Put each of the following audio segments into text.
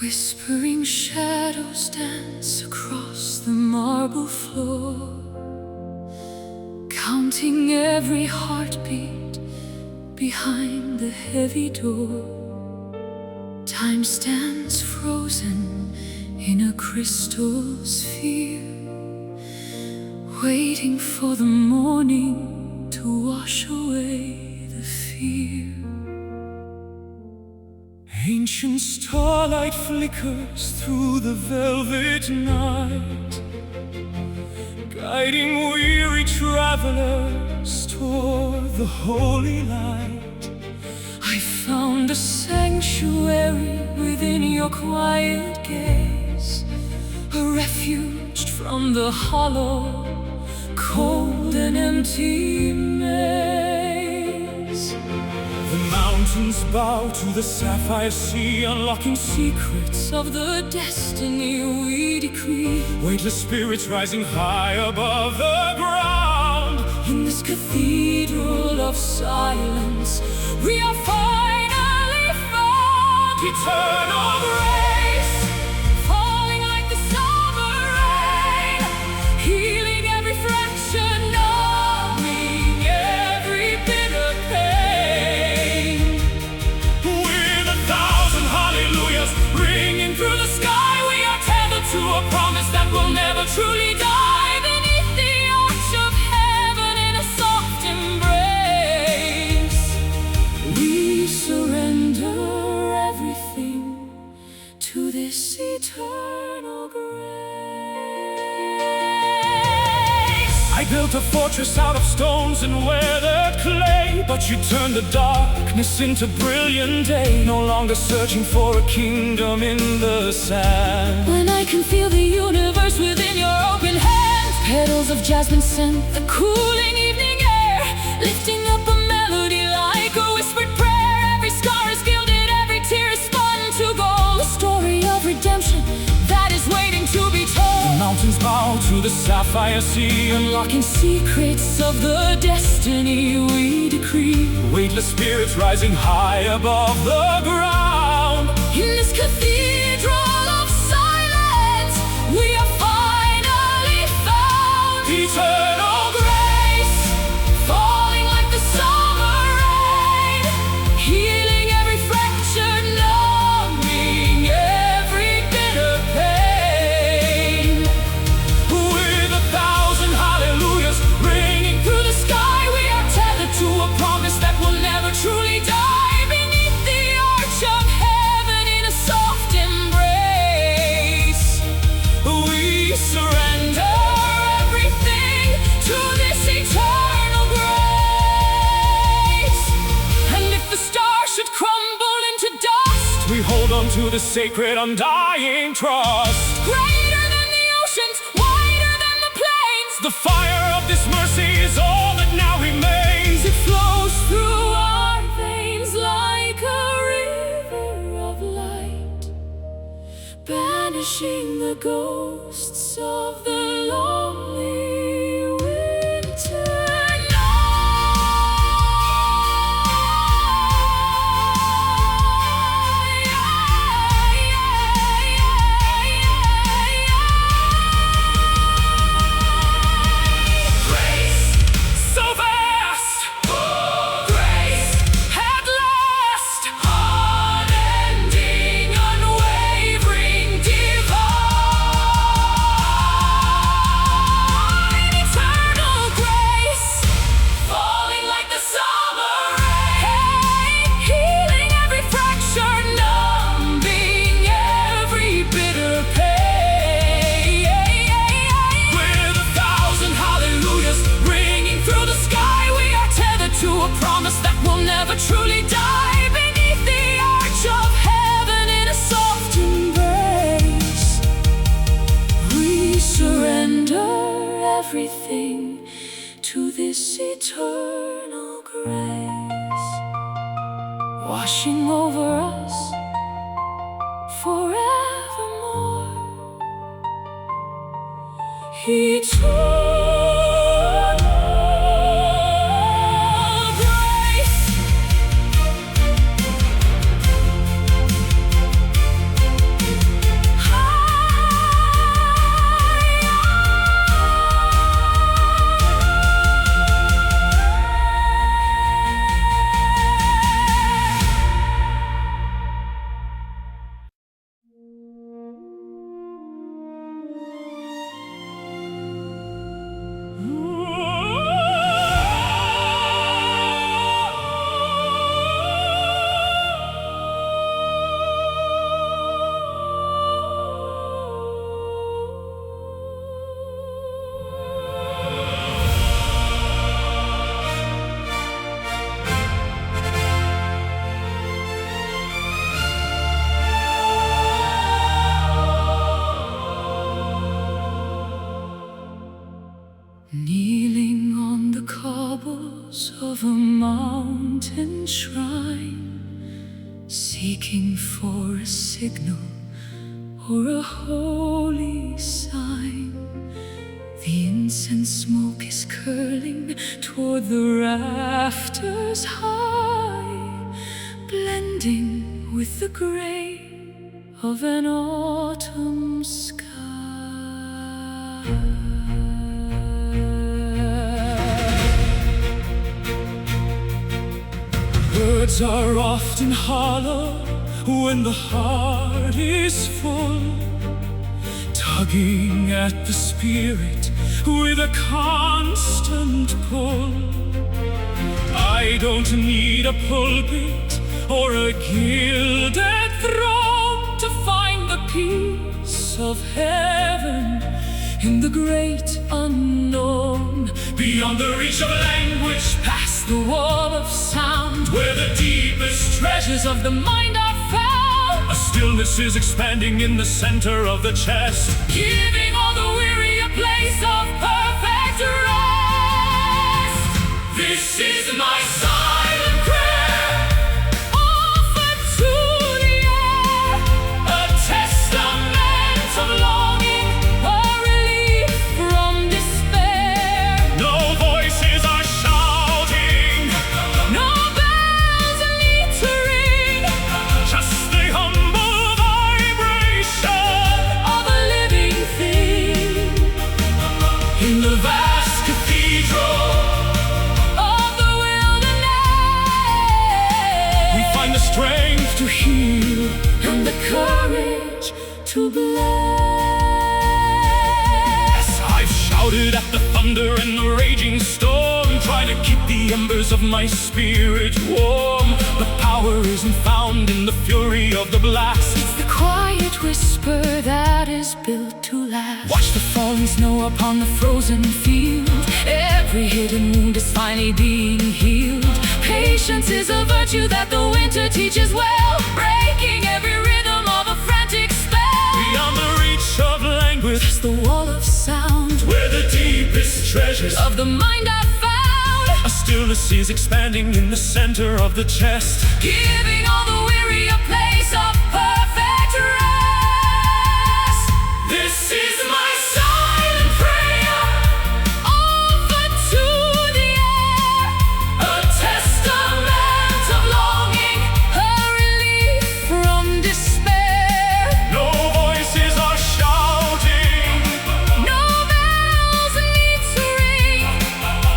Whispering shadows dance across the marble floor, counting every heartbeat behind the heavy door. Time stands frozen in a crystal sphere, waiting for the morning to wash away the fear. Ancient starlight flickers through the velvet night, guiding weary travelers toward the holy light. I found a sanctuary within your quiet gaze, a refuge from the hollow, cold and empty maze. The mountains bow to the sapphire sea, unlocking secrets of the destiny we decree. Weightless spirits rising high above the ground. In this cathedral of silence, we are finally found. Eternal grace, falling like the summer rain, healing every fraction, numbing every bitter pain. With 1,000 hallelujahs ringing through the sky, we are tethered to a promise that will never truly die. Beneath the arch of heaven in a soft embrace, we surrender everything to this eternal grace. I built a fortress out of stones and weathered clay, but you turned the darkness into brilliant day. No longer searching for a kingdom in the sand. When I can feel the universe within your open hands, petals of jasmine scent the cooling evening air, lifting up a melody like a whispered prayer. Every scar is gilded, every tear is spun to gold, a story of redemption that is waiting to be told. The mountains bow to the sapphire sea, unlocking secrets of the destiny we decree. Weightless spirits rising high above the ground. In this cathedral of silence, we are finally found. Eternal grace, falling like the summer rain, healing every fracture, numbing every bitter pain. With 1,000 hallelujahs ringing through the sky, we are tethered to a promise that will never truly die. Beneath the arch of heaven in a soft embrace, we surrender everything to this eternal grace. And if the stars should crumble into dust, we hold on to the sacred undying trust. Greater than the oceans, wider than the plains, the fire of this mercy is all that now remains. It flows through our veins like a river of light, banishing the ghosts of the lonely winter night. Grace, so vast, grace, at last, unending, unwavering, divine. Eternal grace, falling like the summer rain, healing every fracture, numbing every bitter pain. With 1,000 hallelujahs ringing through the sky, we are tethered to a promise that will never truly die. Beneath the arch of heaven in a soft embrace, we surrender everything to this eternal grace, washing over us forevermore. Eternal grace. seeking for a signal or a holy sign. The incense smoke is curling toward the rafters high, blending with the gray of an autumn sky. Words are often hollow when the heart is full, tugging at the spirit with a constant pull. I don't need a pulpit or a gilded throne to find the peace of heaven in the great unknown, beyond the reach of language, past the wall of sound, where the deepest treasures of the mind are found. A stillness is expanding in the center of the chest, giving all the weary a place of perfect rest. This is my silent prayer, offered to the air, a testament of longing, a relief from despair. No voices are shouting, no bells need to ring, just the humble vibration of a living thing. In the vast cathedral of the wilderness, we find the strength to heal and the courage to bless. I've shouted at the thunder and the raging storm, trying to keep the embers of my spirit warm. The power isn't found in the fury of the blast, it's the quiet whisper that is built to last. Watch the falling snow upon the frozen field, every hidden wound is finally being healed. Patience is a virtue that the winter teaches well, breaking every rhythm of a frantic spell. Beyond the reach of language, past the wall of sound, where the deepest treasures of the mind are found. A stillness is expanding in the center of the chest, giving all the weary a place of perfect rest. This is my silent prayer, offered to the air, a testament of longing, a relief from despair. No voices are shouting, no bells need to ring,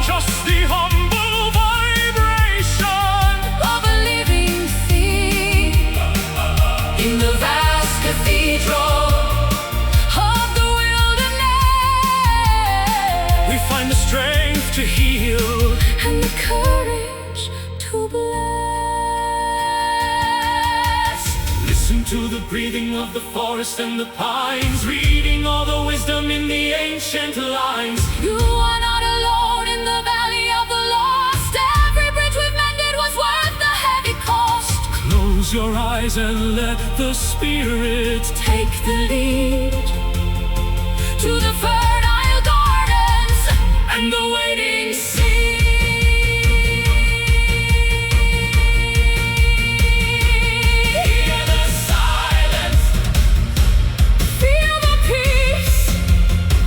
just the humble vibration of a living thing. In the vast cathedral of the wilderness, we find the strength to heal and the courage to bless. Listen to the breathing of the forest and the pines, reading all the wisdom in the ancient lines. You are not alone in the valley of the lost, every bridge we've mended was worth the heavy cost. Close your eyes and let the spirit take the lead to the fertile gardens and the waiting sea. Hear the silence, feel the peace.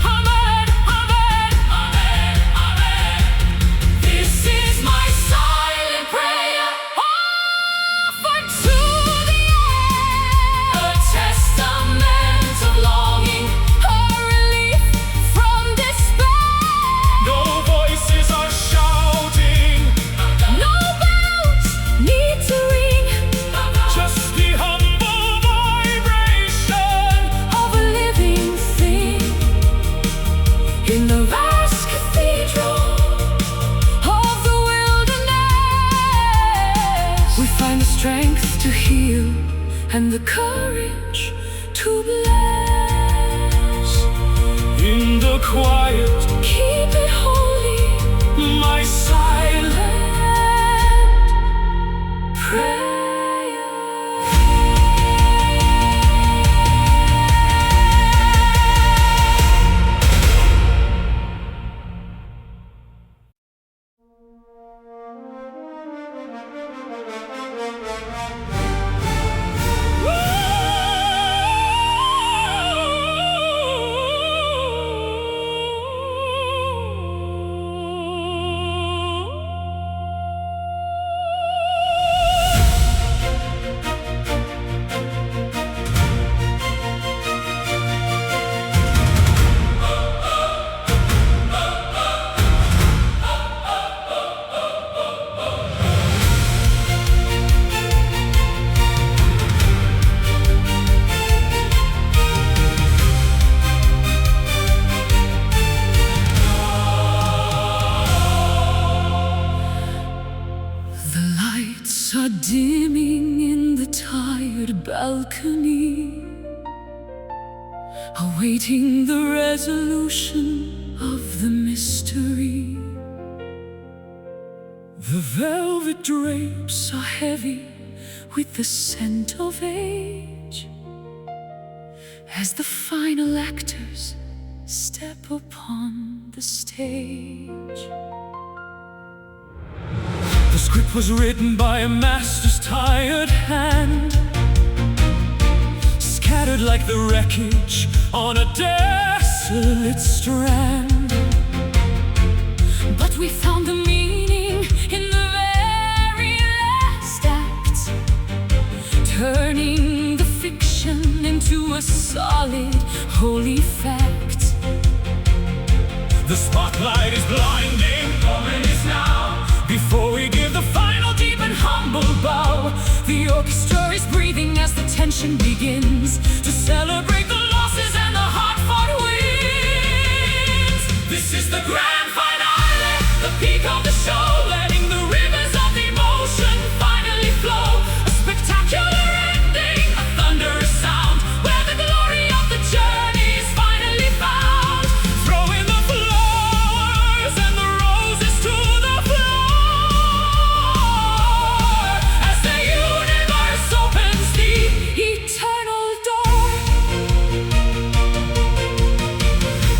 Amen, amen, amen, amen. This is my silent prayer, offered to the air, a testament of longing, a relief from despair. No voices are shouting, no bells need to ring, just the humble vibration of a living thing. In the vast cathedral of the wilderness, we find the strength to heal and the courage to bless. In the quiet, keep it holy, my silent prayer. dimming in the tired balcony, awaiting the resolution of the mystery. The velvet drapes are heavy with the scent of age, as the final actors step upon the stage. The script was written by a master's tired hand, scattered like the wreckage on a desolate strand. But we found the meaning in the very last act, turning the fiction into a solid, holy fact. The spotlight is blinding, moment is now. Before we give the final deep and humble bow, the orchestra is breathing as the tension begins to celebrate the losses and the hard-fought wins. This is the grand finale, the peak of the show, letting the rivers of emotion finally flow. A spectacular ending, a thunderous sound, where the glory of the journey is finally found. Throwing the flowers and the roses to the floor, as the universe opens the eternal door.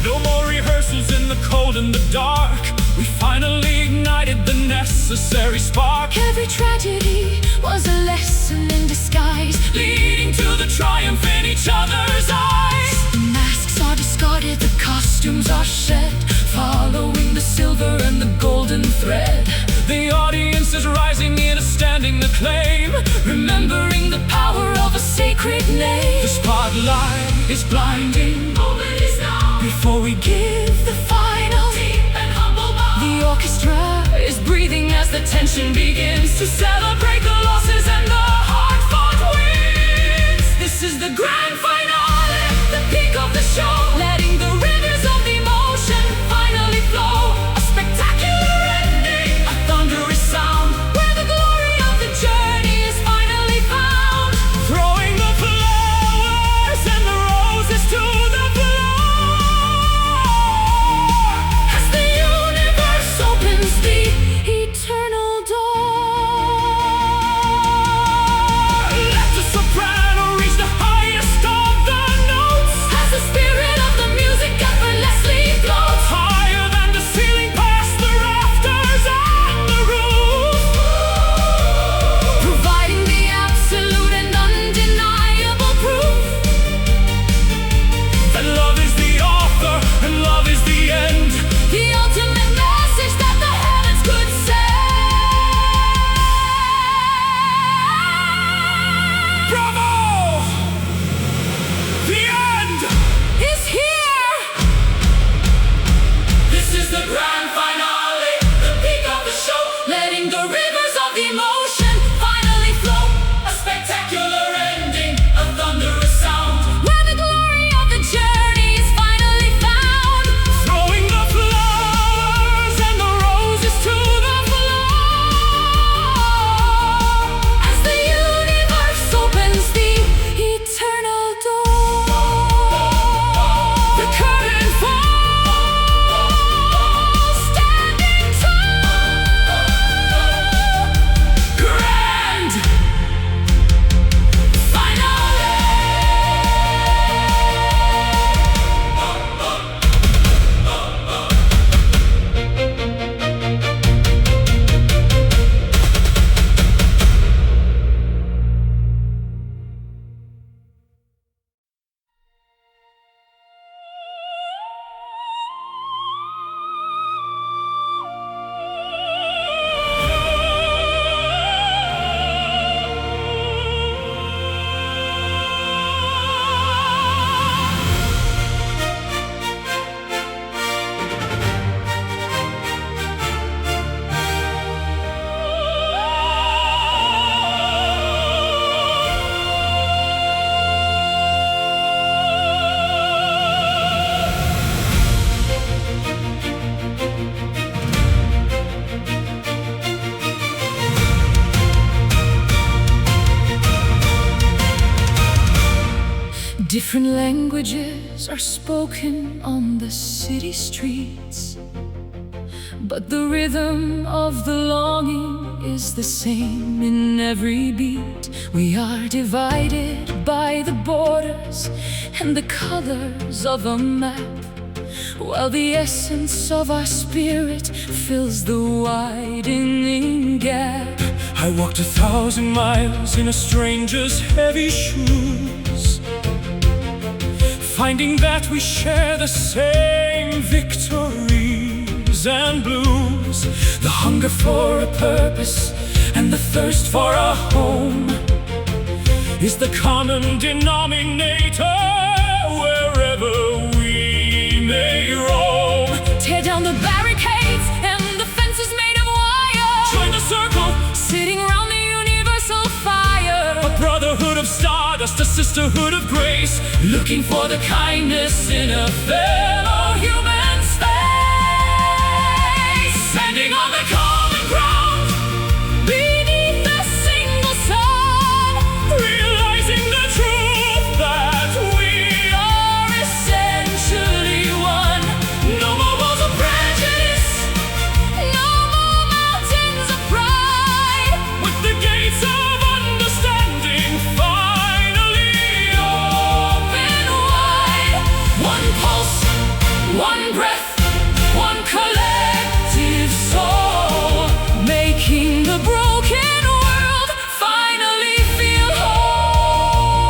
No more rehearsals in the cold and the dark. We finally ignited the necessary spark. Every tragedy was a lesson in disguise, leading to the triumph in each other's eyes. The masks are discarded, the costumes are shed, following the silver and the golden thread. The audience is rising in a standing acclaim, remembering the power of a sacred name. The spotlight is blinding, moment is now. Before we give the final deep and humble bow, the orchestra is breathing as the tension begins to celebrate the losses and the hard-fought wins. This is the grand finale, the peak of the show, letting the rivers of emotion finally flow. A spectacular ending, a thunderous sound, where the glory of the journey is finally found. Throwing the flowers and the roses to the floor, as the universe opens the eternal door. Different languages are spoken on the city streets, but the rhythm of the longing is the same in every beat. We are divided by the borders and the colors of a map, while the essence of our spirit fills the widening gap. I walked 1,000 miles in a stranger's heavy shoes, finding that we share the same victories and blues. The hunger for a purpose and the thirst for a home is the common denominator wherever we may roam. Tear down the barricades and the fences made of wire. Join the circle, sitting round the universal fire. A brotherhood of stardust, a sisterhood of grace, looking for the kindness in a fellow human space. Standing on the common ground, beneath a single sun, realizing the truth that we are essentially one. No more walls of prejudice, no more mountains of pride, with the gates of understanding finally open wide. One pulse, one breath, one collective soul, making the broken world finally feel whole.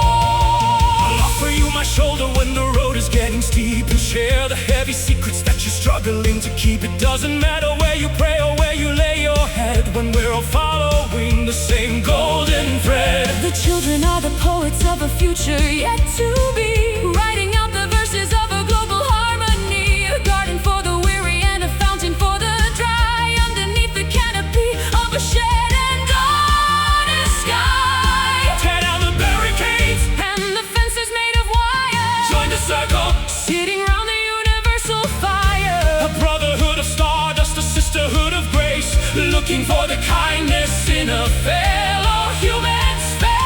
I'll offer you my shoulder when the road is getting steep, and share the heavy secrets that you're struggling to keep. It doesn't matter where you pray or where you lay your head, when we're all following the same golden thread. The children are the poets of a future yet to be, writing out the verses of a global harmony. A garden for the weary and a fountain for the dry, underneath the canopy of a shed and honest sky. Tear down the barricades and the fences made of wire. Join the circle, sitting round the universal fire. A brotherhood of stardust, a sisterhood of grace, looking for the kindness in a fellow human space.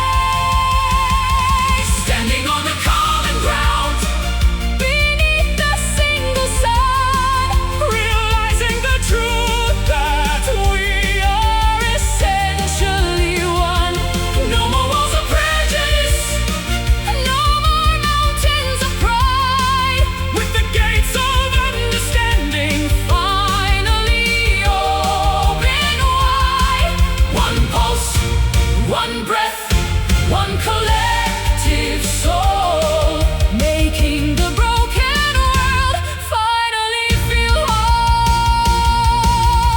Standing on the common ground, beneath a single sun, realizing the truth that we are essentially one. No more walls of prejudice, no more mountains of pride, with the gates of understanding finally open wide. One pulse, one breath, one collective soul, making the broken world finally feel whole.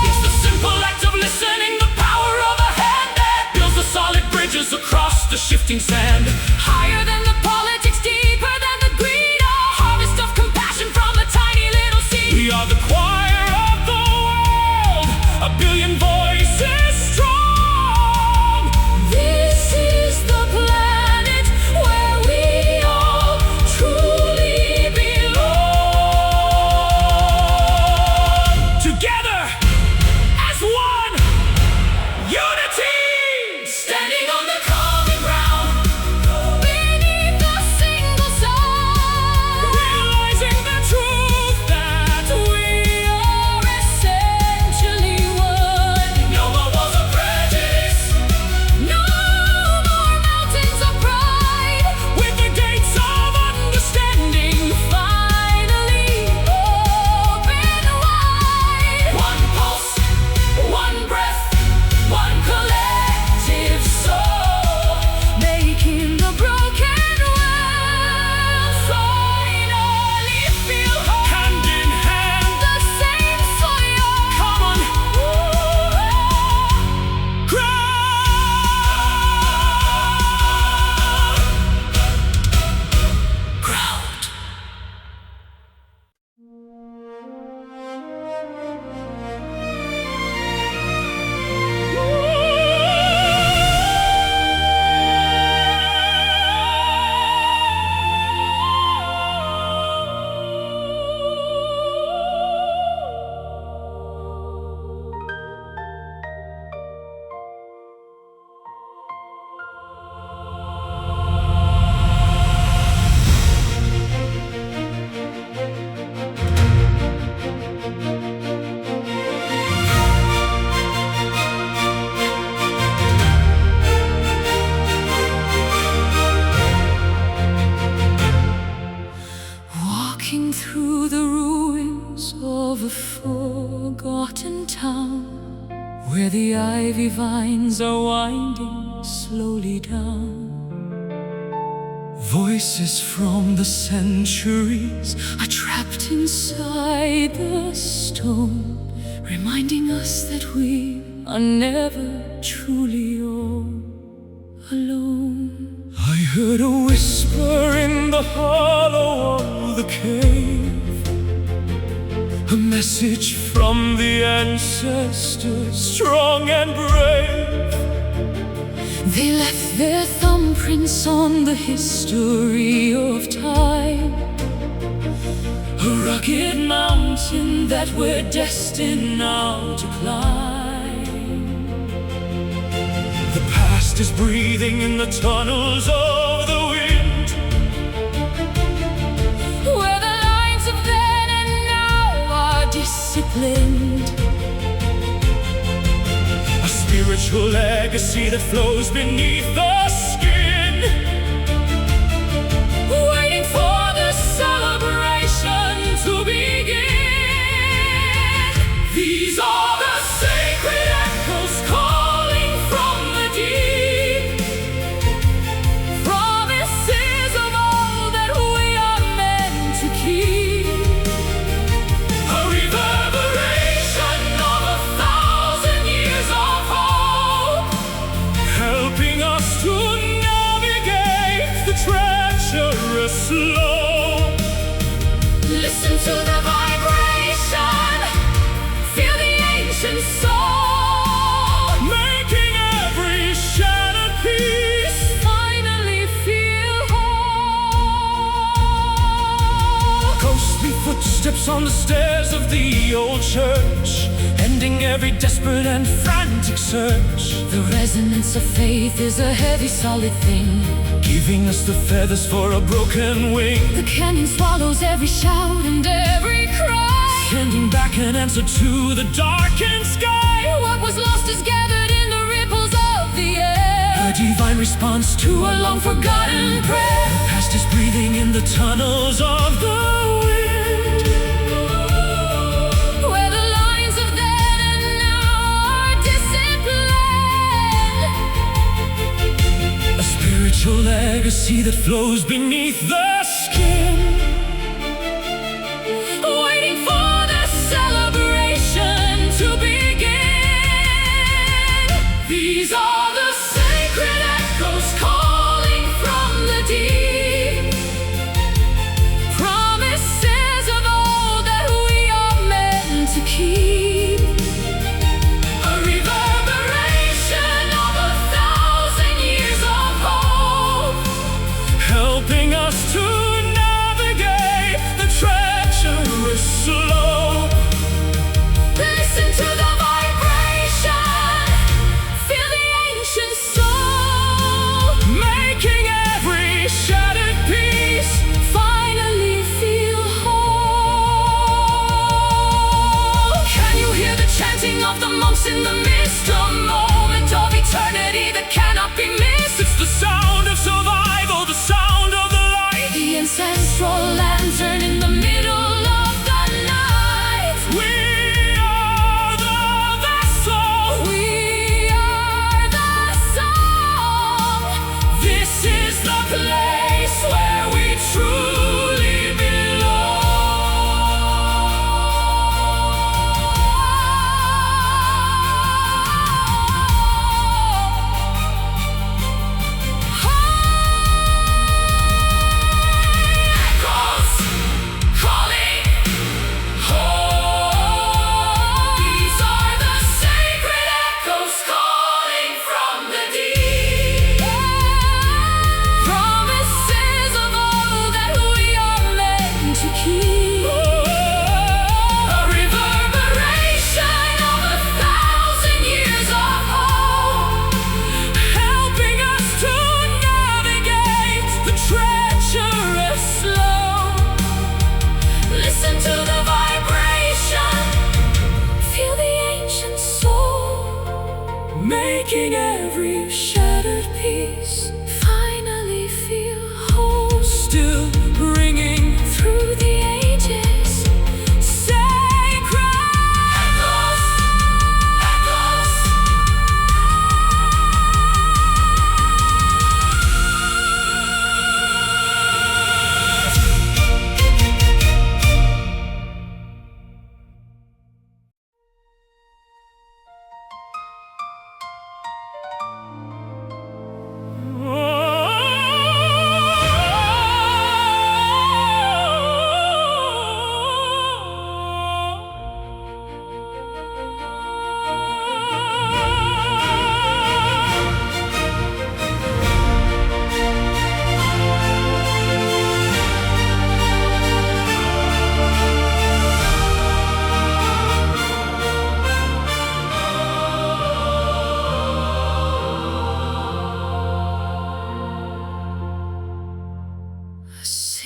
It's the simple act of listening, the power of a hand that builds the solid bridges across the shifting sand. Higher than the politics, deeper than the greed, a harvest of compassion from a tiny little seed. We are the choir of the world, a billion voices strong. This is the planet where we all truly belong. Together as one, unity, standing on the common ground, beneath vines are winding slowly down. Voices from the centuries are trapped inside the stone, reminding us that we are never truly all alone. I heard a whisper in the hollow of the cave, a message from the ancestors, strong and brave. They left their thumbprints on the history of time, a rugged mountain that we're destined now to climb. The past is breathing in the tunnels of the wind, where the lines of then and now are disciplined. A spiritual legacy that flows beneath the skin, waiting for the celebration to begin. These are the sacred echoes calling from the deep, promises of all that we are meant to keep, a reverberation of 1,000 years of hope, helping us to navigate the treacherous slope. Listen to the vibration, feel the ancient soul, making every shattered piece finally feel whole. Ghostly footsteps on the stairs of the old church, ending every desperate and frantic search. The resonance of faith is a heavy, solid thing, giving us the feathers for a broken wing. The canyon swallows every shout and every cry, sending back an answer to the darkened sky. What was lost is gathered in the ripples of the air, a divine response to a long-forgotten prayer. The past is breathing in the tunnels of the wind, where the lines of then and now are disciplined. A spiritual legacy that flows beneath the skin, waiting for the celebration to begin. These are the sacred echoes calling from the deep, promises of all that we are meant to keep, a reverberation of 1,000 years of hope, helping us to navigate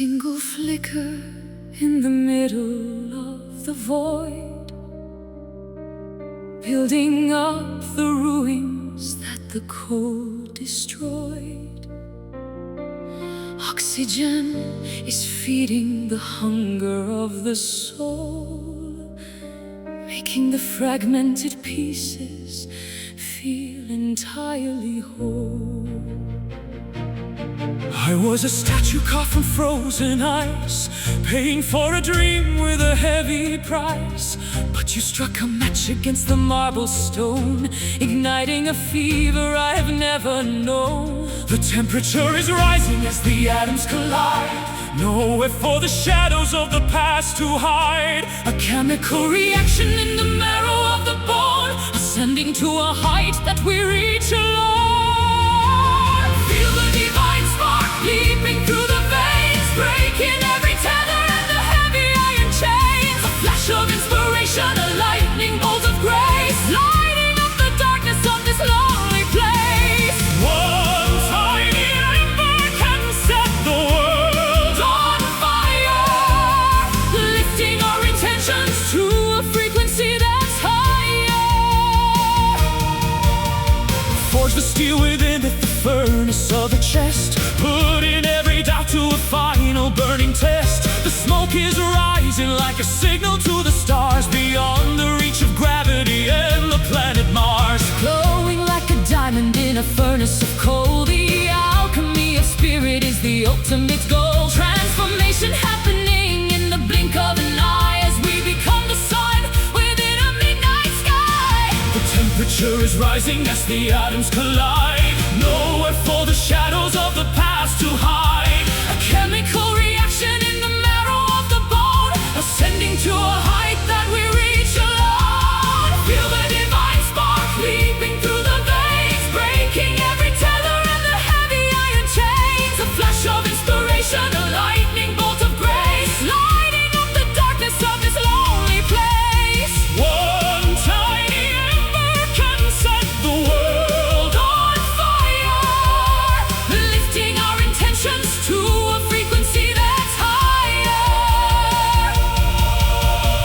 single flicker in the middle of the void, building up the ruins that the cold destroyed. Oxygen is feeding the hunger of the soul, making the fragmented pieces feel entirely whole. I was a statue carved from frozen ice, paying for a dream with a heavy price. But you struck a match against the marble stone, igniting a fever I have never known. The temperature is rising as the atoms collide, nowhere for the shadows of the past to hide. A chemical reaction in the marrow of the bone, ascending to a height that we reach alone. Feel the divine spark leaping through the veins, breaking every tether and the heavy iron chains. A flash of inspiration, a lightning bolt of grace, lighting up the darkness of this lonely place. One tiny ember can set the world on fire, lifting our intentions to a frequency that's higher. Forge the steel within it, the furnace of a chest, putting every doubt to a final burning test. The smoke is rising like a signal to the stars, beyond the reach of gravity and the planet Mars. Glowing like a diamond in a furnace of coal, the alchemy of spirit is the ultimate goal. Transformation happening in the blink of an eye, as we become the sun within a midnight sky. The temperature is rising as the atoms collide, nowhere for the shadows of the past to hide. A chemical reaction in the marrow of the bone, ascending to a height that we reach alone. Feel the divine spark leaping through the veins, breaking every tether and the heavy iron chains. A flash of inspiration, a lightning bolt of grace, lighting up the darkness of this lonely place. One tiny ember can set the world on fire, lifting our intentions to a frequency that's higher.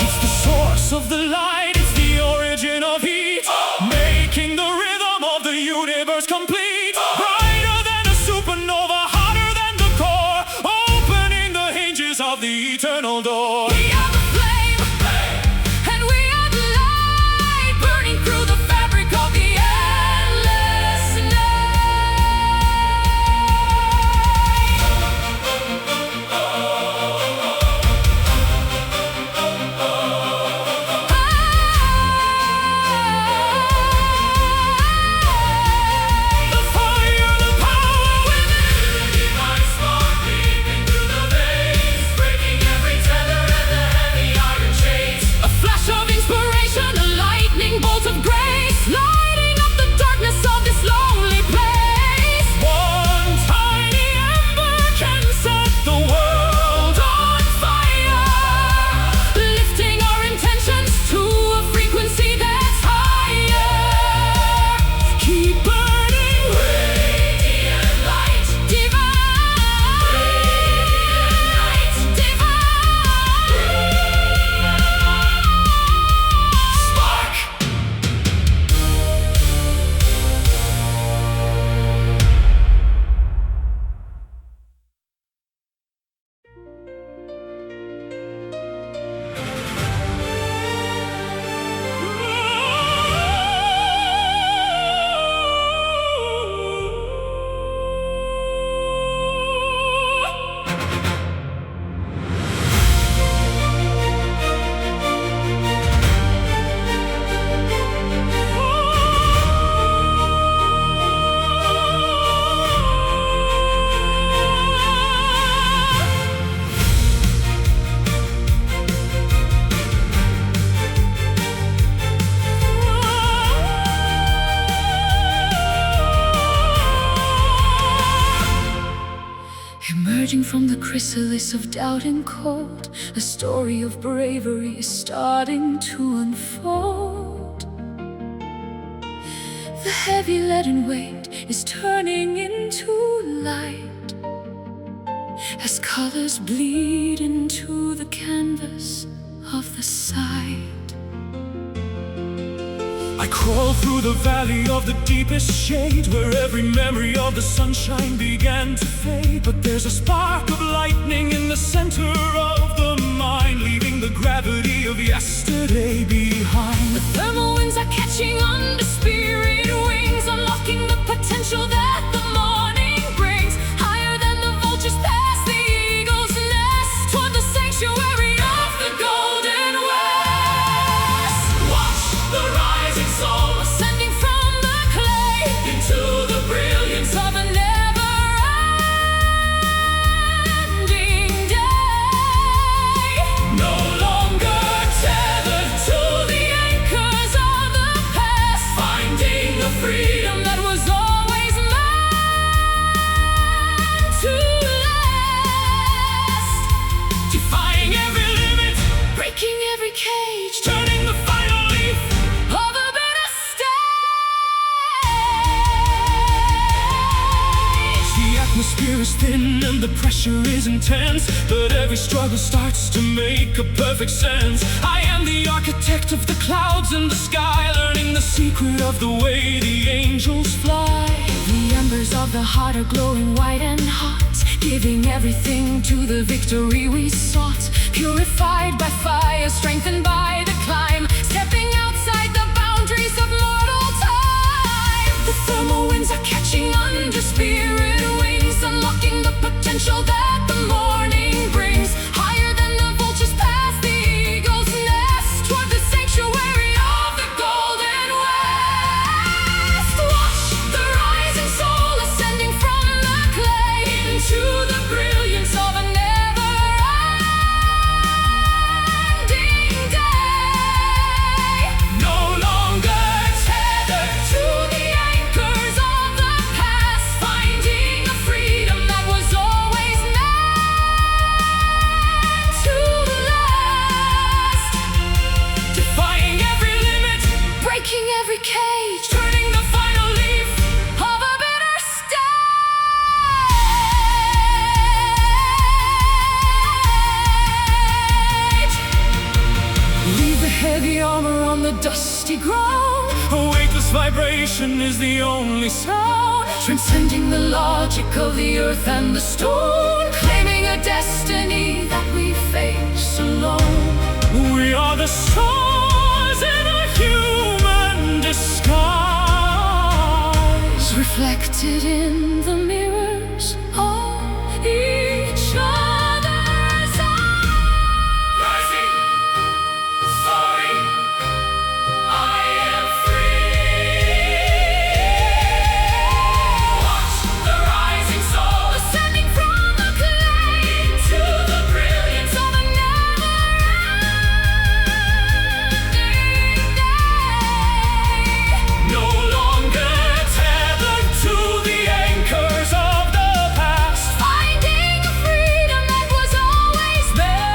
It's the source of the light, it's the origin of heat, making the rhythm of the universe complete. Brighter than a supernova, hotter than the core, opening the hinges of the eternal door. We are the flame, and we are the light, burning through the fabric of the endless the fire, the power within, the divine spark leaping through the veins, breaking every tether and the heavy iron chains. A flash of inspiration, a lightning bolt of grace, lighting up the darkness of this lonely place. One tiny ember can set the world on fire, lifting our intentions to a frequency that's higher. Keep burning, radiant light, divine, radiant light, divine, spark. Emerging from the chrysalis of doubt and cold, a story of bravery is starting to unfold. The heavy leaden weight is turning into light, as colors bleed into the canvas of the side. I crawl through the valley of the deepest shade, where every memory of the sunshine began to fade. But there's a spark of lightning in the center of the mind, leaving the gravity of yesterday behind. The thermal winds are catching under spirit wings, unlocking the potential that the morning brings. Higher than the vultures past the eagle's nest, toward the sanctuary of the golden west. Watch the rising soul ascending from the clay into the brilliance of a never-ending day. No longer tethered to the anchors of the past, finding a freedom that was always meant to last. Defying every limit, breaking every cage, turning the final leaf of a bitter stage. The atmosphere is thin and the pressure is intense, but every struggle starts to make a perfect sense. I am the architect of the clouds and the sky, learning the secret of the way the angels fly. The embers of the heart are glowing white and hot, giving everything to the victory we sought. Purified by fire, strengthened by the climb, stepping outside the boundaries of mortal time. The thermal winds are catching under spirit wings, unlocking the potential that the morning brings. Higher than the vultures past the eagle's nest, toward the sanctuary of the golden west. Watch the rising soul ascending from the clay into the brilliance of a never-ending day. No longer tethered to the anchors of the past, finding a freedom that was always meant to last. Defying every limit, breaking every cage, turning the final leaf of a bitter stage. Leave the heavy armor on the dusty ground. A weightless vibration is the only sound, transcending the logic of the earth and the stone, claiming a destiny that we face alone. We are the stars in a human disguise, reflected in the mirrors of each other's eyes. Rising, soaring, I am free. Watch the rising soul ascending from the clay into the brilliance of a never-ending day. No longer tethered to the anchors of the past, finding a freedom that was always meant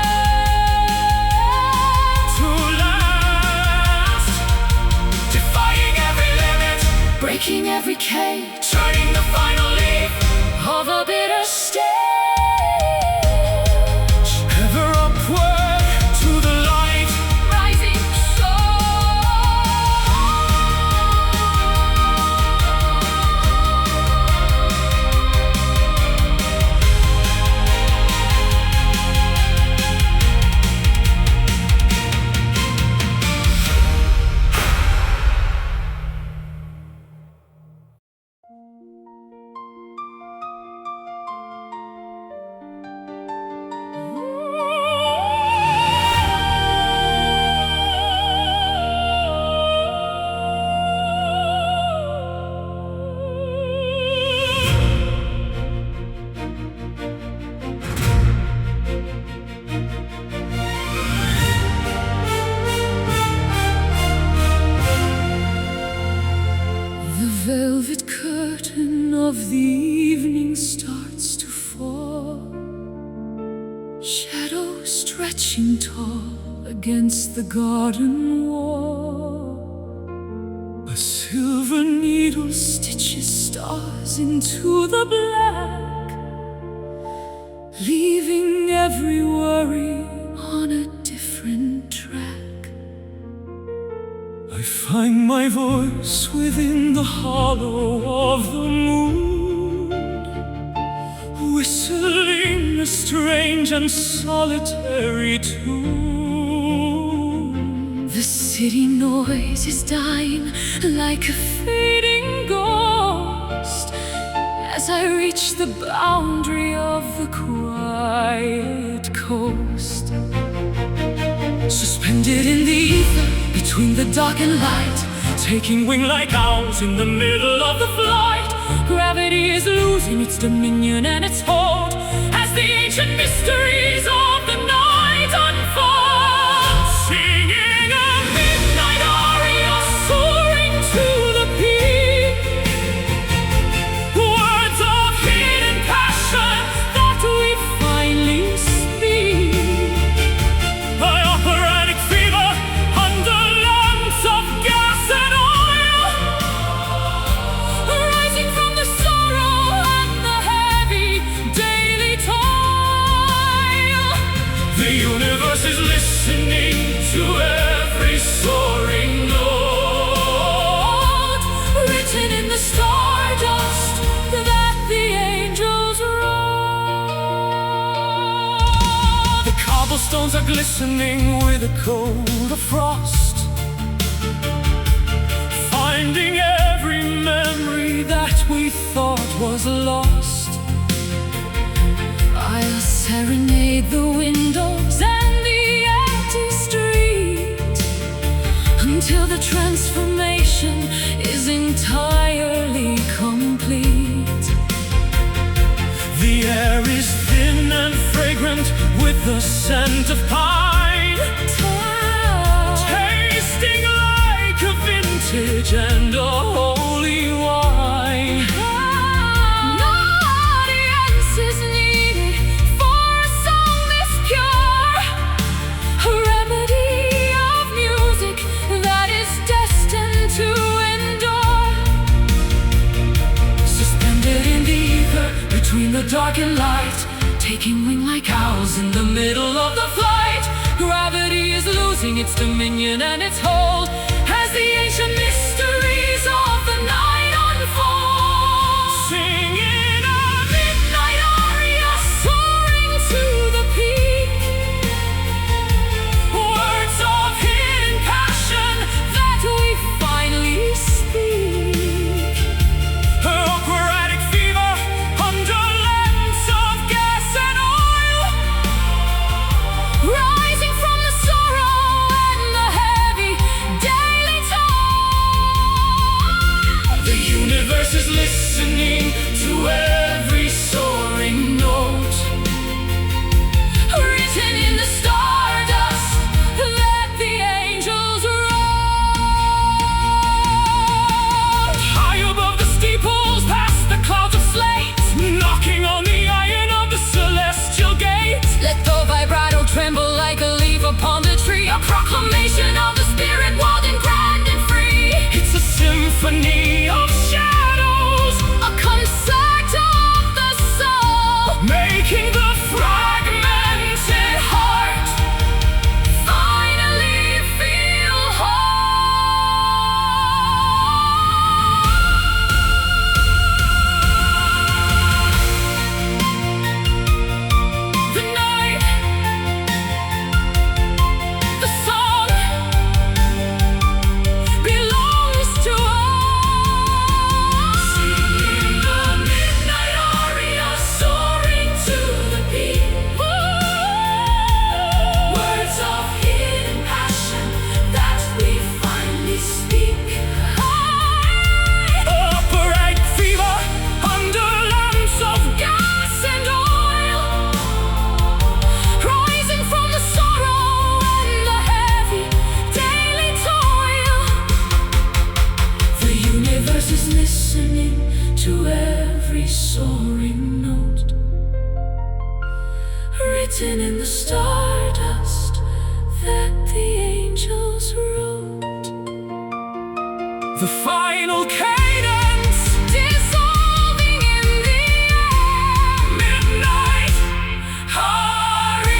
to last. Defying every limit, breaking every cage, turning the final leaf of a bitter stage. Ever upward to the light, rising velvet curtain of the evening starts to fall, shadows stretching tall against the garden wall. A silver needle stitches stars into the black, leaving every worry on a different track. I find my voice within the hollow of the moon, whistling a strange and solitary tune. The city noise is dying like a fading ghost as I reach the boundary of the quiet coast. Suspended in the ether between the dark and light, taking wing like owls in the middle of the flight. Gravity is losing its dominion and its hold as the ancient mysteries of the night unfold. Singing a midnight aria, soaring to the peak, words of hidden passion that we finally speak. By operatic fever under lamps of gas and oil, rising from the sorrow and the heavy daily toil. The universe is listening to every soaring note, written in the stardust that the angels wrote. The cobblestones are glistening with a coat of frost, finding every memory that we thought was lost. I'll serenade the windows and the empty street until the transformation is entirely complete. The air is thin and fragrant with the scent of pine, tasting like a vintage and a holy wine. No audience is needed for a song this pure, a remedy of music that is destined to endure. Suspended in the ether between the dark and light, taking wing like owls in the middle of the flight. Gravity is losing its dominion and its hold as the ancient mysteries of the night unfold. Singing a midnight aria, soaring to the peak, words of hidden passion that we finally speak. Operatic fever under lamps of gas and oil, rising from the sorrow and the heavy daily toll. The universe is listening to every soaring note, written in the stardust that the angels wrote. High above the steeples, past the clouds of slate, knocking on the iron of the celestial gate. Let the vibrato tremble like a leaf upon the tree, a proclamation of the spirit wild and grand and free. It's a symphony of shadows, a concert of the soul, making the fragmented heart finally feel whole. The night, the song belongs to us. Singing the midnight aria, soaring to the peak, words of hidden passion that we finally speak. Operatic fever under lamps of gas and oil, rising from the sorrow and the heavy daily toil. The universe is listening to every soaring note, written in the stardust that the angels wrote. The final cadence dissolving in the air. Midnight aria.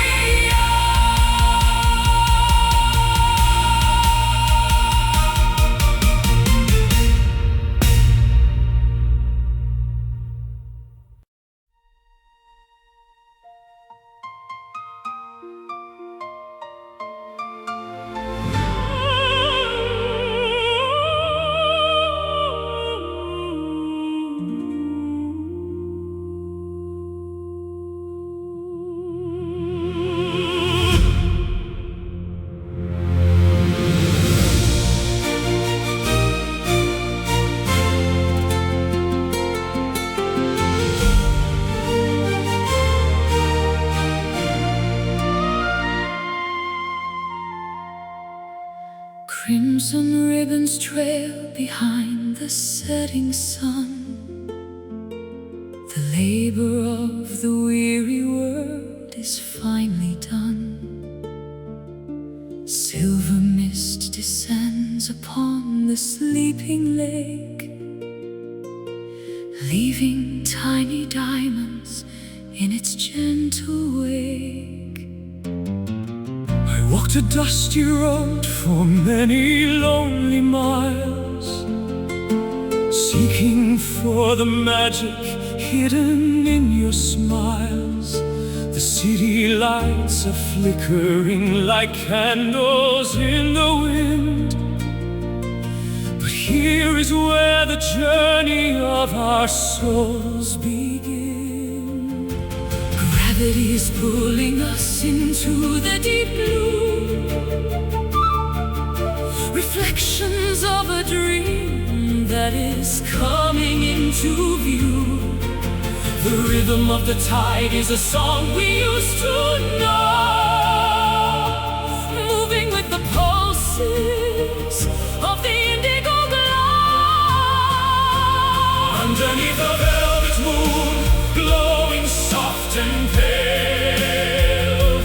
crimson ribbons trail behind the setting sun. The labor of the weary world is finally done. Silver mist descends upon the sleeping lake, leaving tiny diamonds in its gentle wake. I walked a dusty road for many lonely miles, seeking for the magic hidden in your smiles. The city lights are flickering like candles in the wind, but here is where the journey of our souls begin. Gravity is pulling us into the deep blue, reflections of a dream that is coming into view. The rhythm of the tide is a song we used to know, moving with the pulses of the indigo glow. Underneath a velvet moon, glowing soft and pale,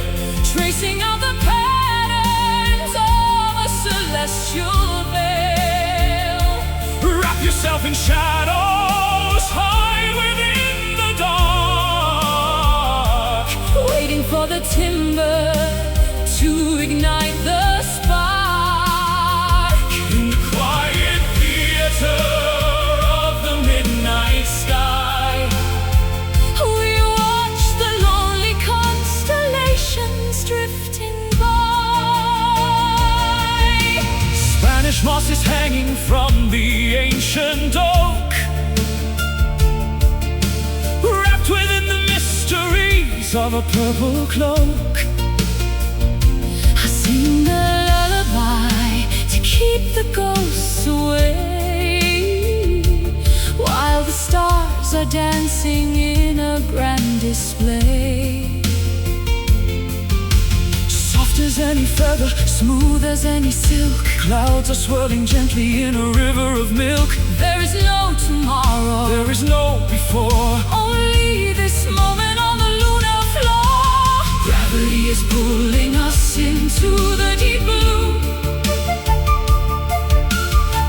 tracing out the patterns of a celestial veil. Wrap yourself in shadows, hide within the dark, waiting for the timber to ignite the spark. In the quiet theater of the midnight sky, we watch the lonely constellations drifting by. Spanish moss is hanging from the ancient oak, wrapped within the mysteries of a purple cloak. I sing a lullaby to keep the ghosts away, while the stars are dancing in a grand display. Soft as any feather, smooth as any silk, clouds are swirling gently in a river of milk. There is no tomorrow, there is no before, only this moment on the lunar floor. Gravity is pulling us into the deep blue,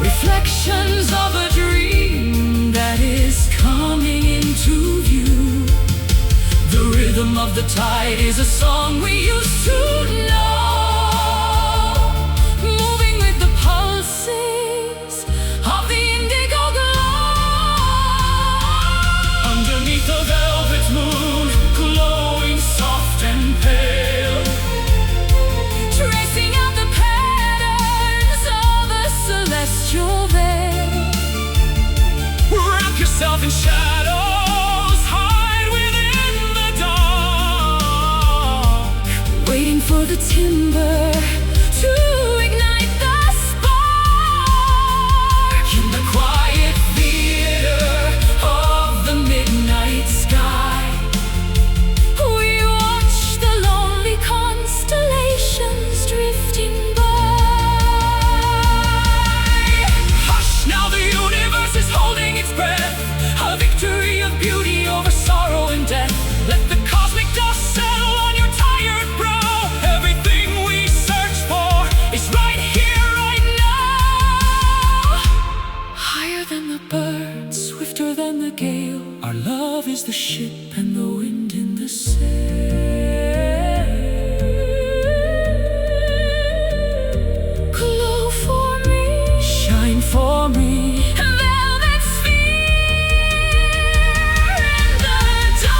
reflections of a dream that is coming into view. The rhythm of the tide is a song we used to know, moving with the pulses of the indigo glow. Underneath the velvet moon, glowing soft and pale, tracing out the patterns of a celestial veil. Wrap yourself in shadows, hide within the dark, waiting for the timber to ignite the spark. In the quiet theater of the midnight sky, we watch the lonely constellations drifting by. Hush, now the universe is holding its breath, a victory of beauty over sorrow and death. Let the cosmic dust settle on your tired brow. Everything we search for is right here, right now. Higher than the bird, swifter than the gale, our love is the ship and the wind in the sail. Glow for me, shine for me, velvet sphere in the dark.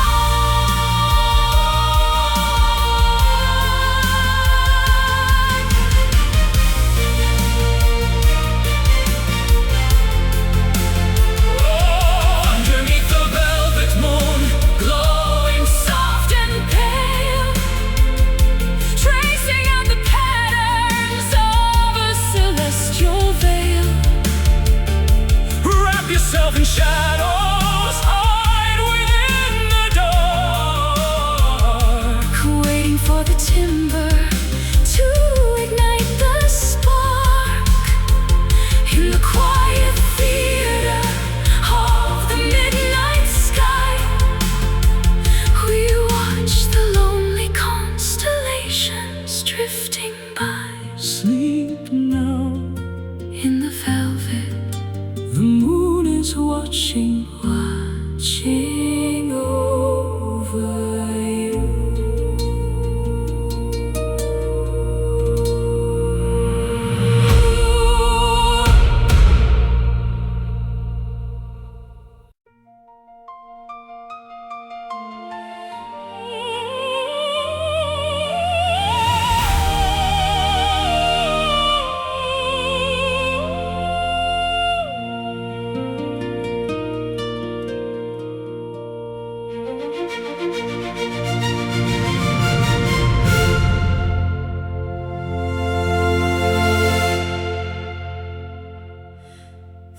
Underneath the velvet moon, glowing soft and pale, tracing out the patterns of a celestial veil. Wrap yourself in shadows, hide within the dark, waiting for the timber to ignite the spark.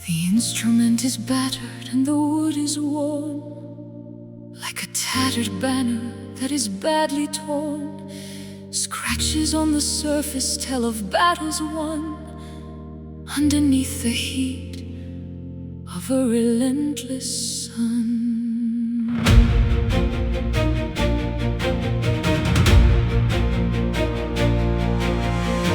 The instrument is battered and the wood is worn, like a tattered banner that is badly torn. Scratches on the surface tell of battles won, underneath the heat of a relentless sun.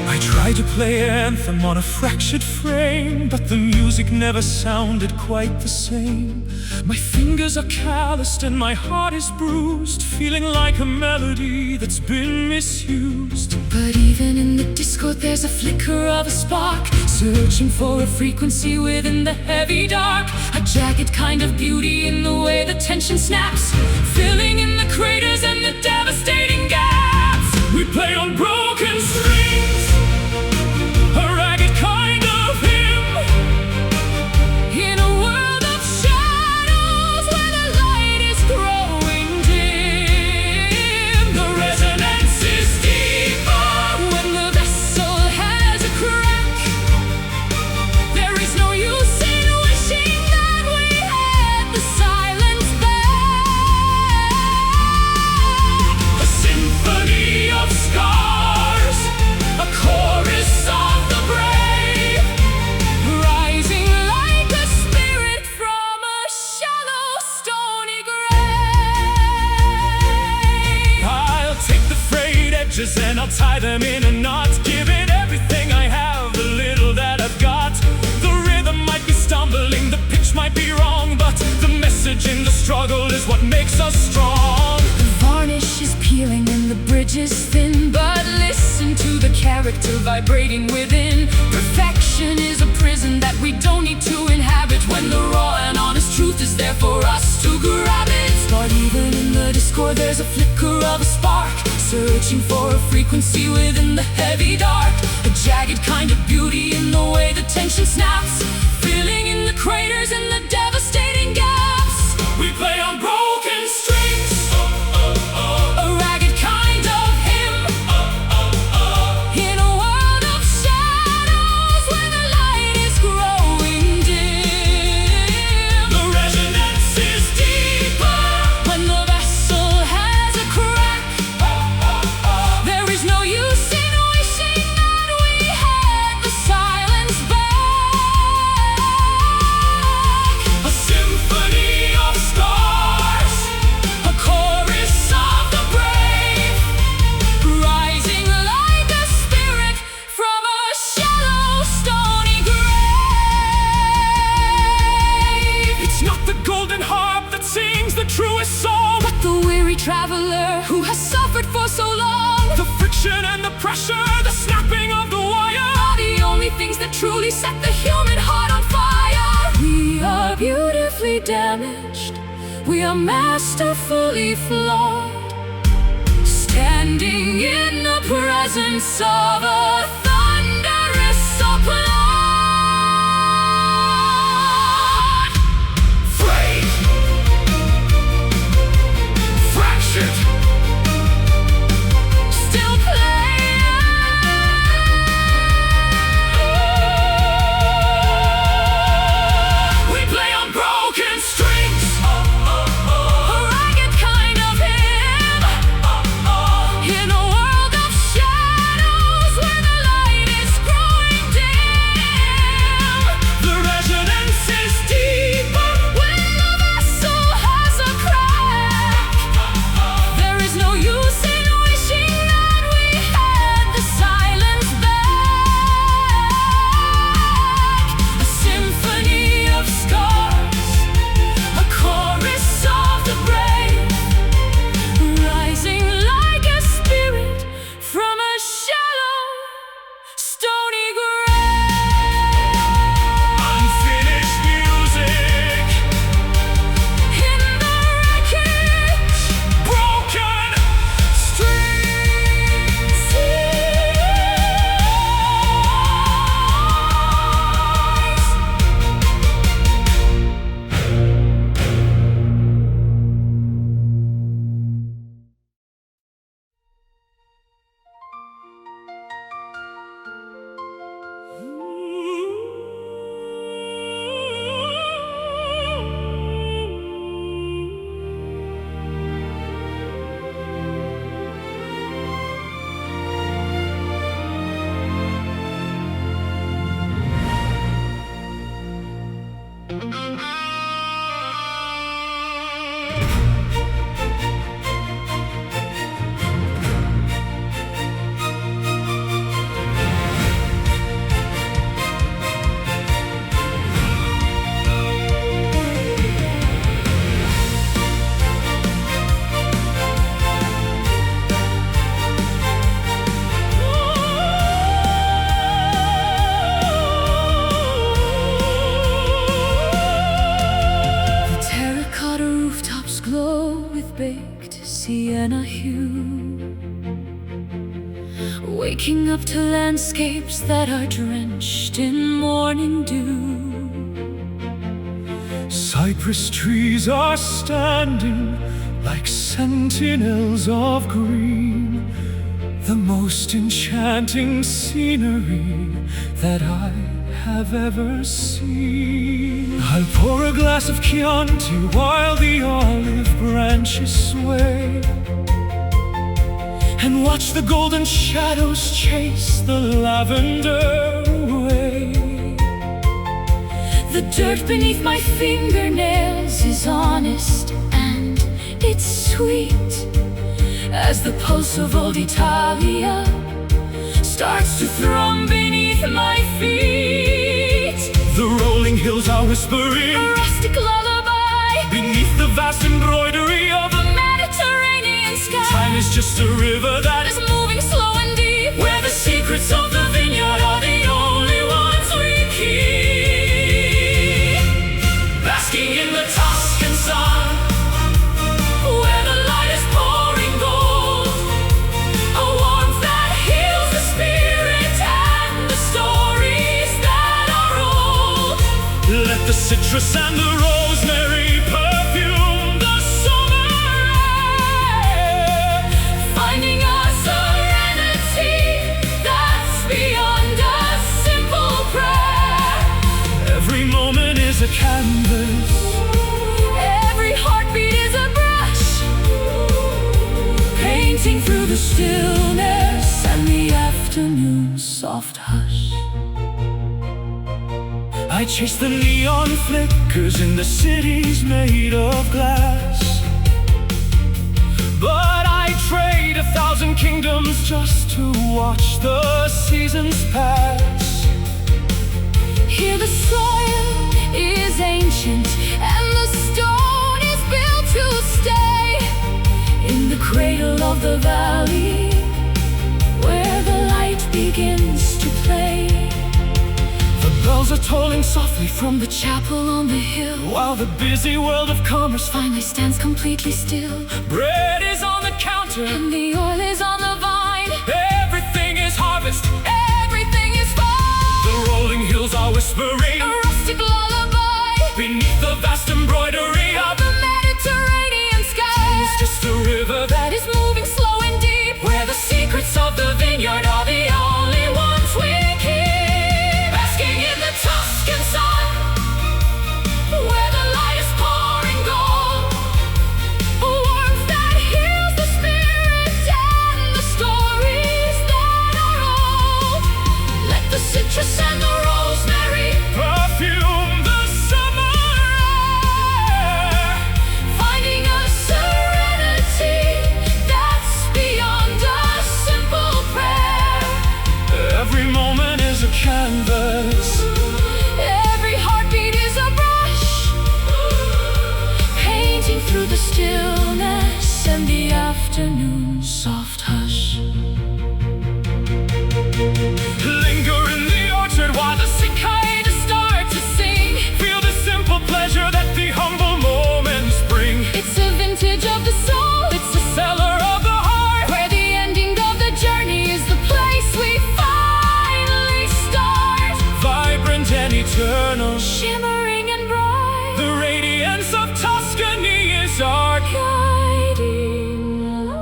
I tried to play anthem on a fractured frame, but the music never sounded quite the same. My fingers are calloused and my heart is bruised, feeling like a melody that's been misused. But even in the discord there's a flicker of a spark, searching for a frequency within the heavy dark. A jagged kind of beauty in the way the tension snaps, filling in the craters and the devastating gaps. We play on broken strings, a ragged kind of hymn, in a world of shadows where the light is growing dim. The resonance is deeper when the vessel has a crack. There is no use in wishing that we had the silence back. A symphony of scars, a chorus of the brave, rising like a spirit from a shallow, stony grave. I'll take the frayed edges and I'll tie them in a knot, give it everything I have, the little that I've got. The rhythm might be stumbling, the pitch might be wrong, but the message in the struggle is what makes us strong. The varnish is peeling and the bridge is thin, but listen to the character vibrating within. Perfection is a prison that we don't need to inhabit, when the raw and honest truth is there for us to grab it. But even in the discord there's a flicker of a spark, searching for a frequency within the heavy dark. A jagged kind of beauty in the way the tension snaps, filling in the craters and the devastating gaps. We play on broken strings, a ragged kind of hymn, in a world of shadows where the light is growing dim. The resonance is deeper when the vessel has a crack. There is no use in wishing that we had the silence back. A symphony of scars, a chorus of the brave, rising like a spirit from a shallow, stony grave. It's not the golden harp that sings the truest song, but the weary traveler who has suffered for so long. The friction and the pressure, the snapping of the wire, are the only things that truly set the human heart on fire. We are beautifully damaged, we are masterfully flawed, standing in the presence of a thunderous applaud. Frayed, fractured, still playing. We play on broken strings, a ragged kind of hymn, in a world of shadows where the light with baked sienna hue, waking up to landscapes that are drenched in morning dew. Cypress trees are standing like sentinels of green, the most enchanting scenery that I have ever seen. I'll pour a glass of Chianti while the olive branches sway, and watch the golden shadows chase the lavender away. The dirt beneath my fingernails is honest and it's sweet, as the pulse of old Italia starts to thrum beneath my feet. The rolling hills are whispering a rustic lullaby beneath the vast embroidery of the Mediterranean sky. Time is just a river that is moving slow and deep, where the secrets of the vineyard are the only ones we keep. Basking in the Tuscan sun, where the light is pouring gold, a warmth that heals the spirit and the stories that are old. Let the citrus and the rosemary perfume the summer air, finding a serenity that's beyond a simple prayer. Every moment is a canvas, every heartbeat is a brush, painting through the stillness and the afternoon's soft hush. I chase the neon flickers in the cities made of glass, but I trade 1,000 kingdoms just to watch the seasons pass. Here the soil is ancient and the stone is built to stay in the cradle of the valley, where the light begins to play. The bells are tolling softly from the chapel on the hill, while the busy world of commerce finally stands completely still. Bread is on the counter and the oil is on the vine. Everything is harvest, everything is fine. The rolling hills are whispering a rustic lullaby beneath the vast embroidery of the Mediterranean sky. Time is just a river that is moving slow and deep, where the secrets of the vineyard are the only ones we keep. Basking in the Tuscan sun, where the light is pouring gold, a warmth that heals the spirit and the stories that are old. Let the citrus and the rosemary perfume the summer air, finding a serenity that's beyond a simple prayer. Every moment is a canvas, every heartbeat is a brush, painting through the stillness and the afternoon's soft hush. linger in the orchard while the cicadas start to sing. Feel the simple pleasure that the humble moments bring. It's a vintage of the soul, It's the cellar of the heart, where the ending of the journey is the place we finally start. vibrant and eternal, Shimmering and bright, the radiance of Tuscany is our guiding light.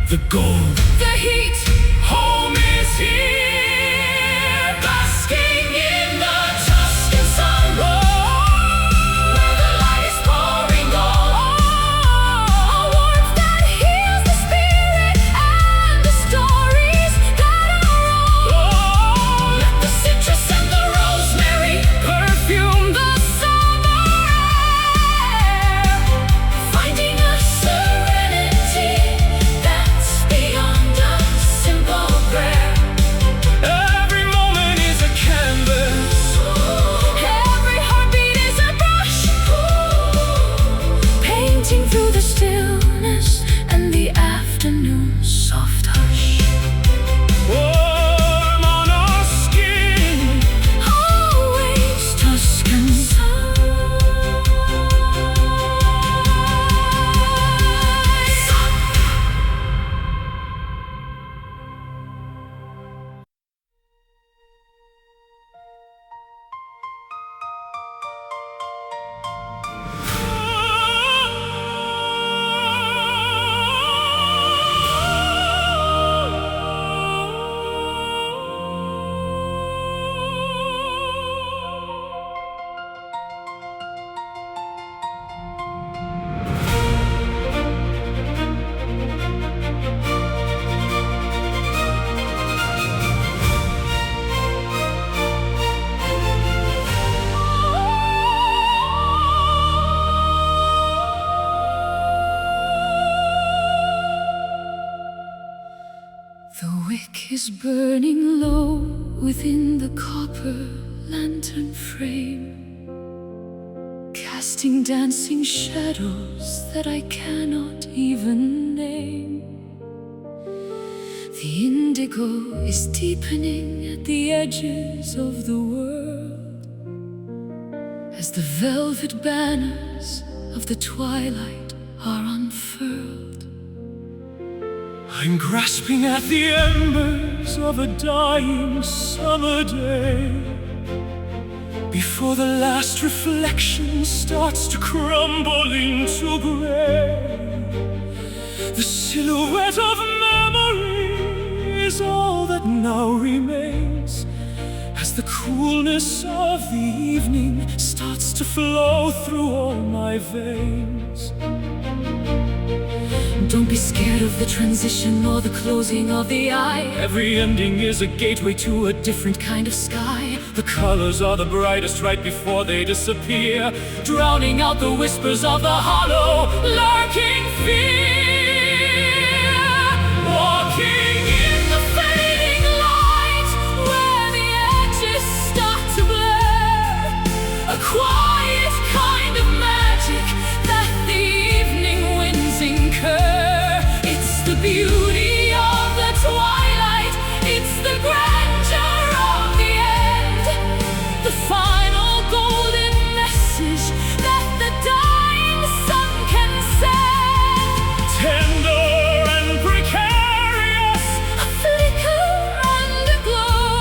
The gold, the heat, home is here, basking in the Tuscan sun. where the light is pouring gold, a warmth that heals the spirit and the stories that are old. Let the citrus and the rosemary Perfume the summer air, finding a serenity that's beyond is burning low within the copper lantern frame, casting dancing shadows that I cannot even name. The indigo is deepening at the edges of the world, as the velvet banners of the twilight are unfurled. I'm grasping at the embers of a dying summer day, before the last reflection starts to crumble into gray. The silhouette of memory is all that now remains, as the coolness of the evening starts to flow through all my veins. Don't be scared of the transition or the closing of the eye. Every ending is a gateway to a different Kind of sky. The colors are the brightest right before they disappear, Drowning out the whispers of the hollow, lurking fear. Walking in the fading light, where the edges start to blur. A quiet kind of magic that the evening winds incur. It's the beauty of the twilight, it's the grandeur of the end, the final golden message that the dying sun can send. tender and precarious. A flicker and a glow,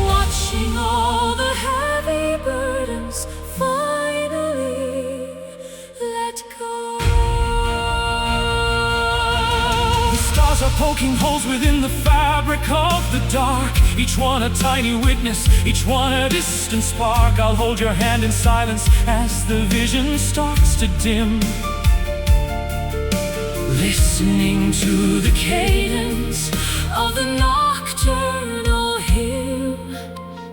watching all the heavy burdens finally let go. The stars are poking holes within the fabric of the dark, each one a tiny witness, each one a distant spark. I'll hold your hand in silence as the vision starts to dim, Listening to the cadence of the nocturnal hymn.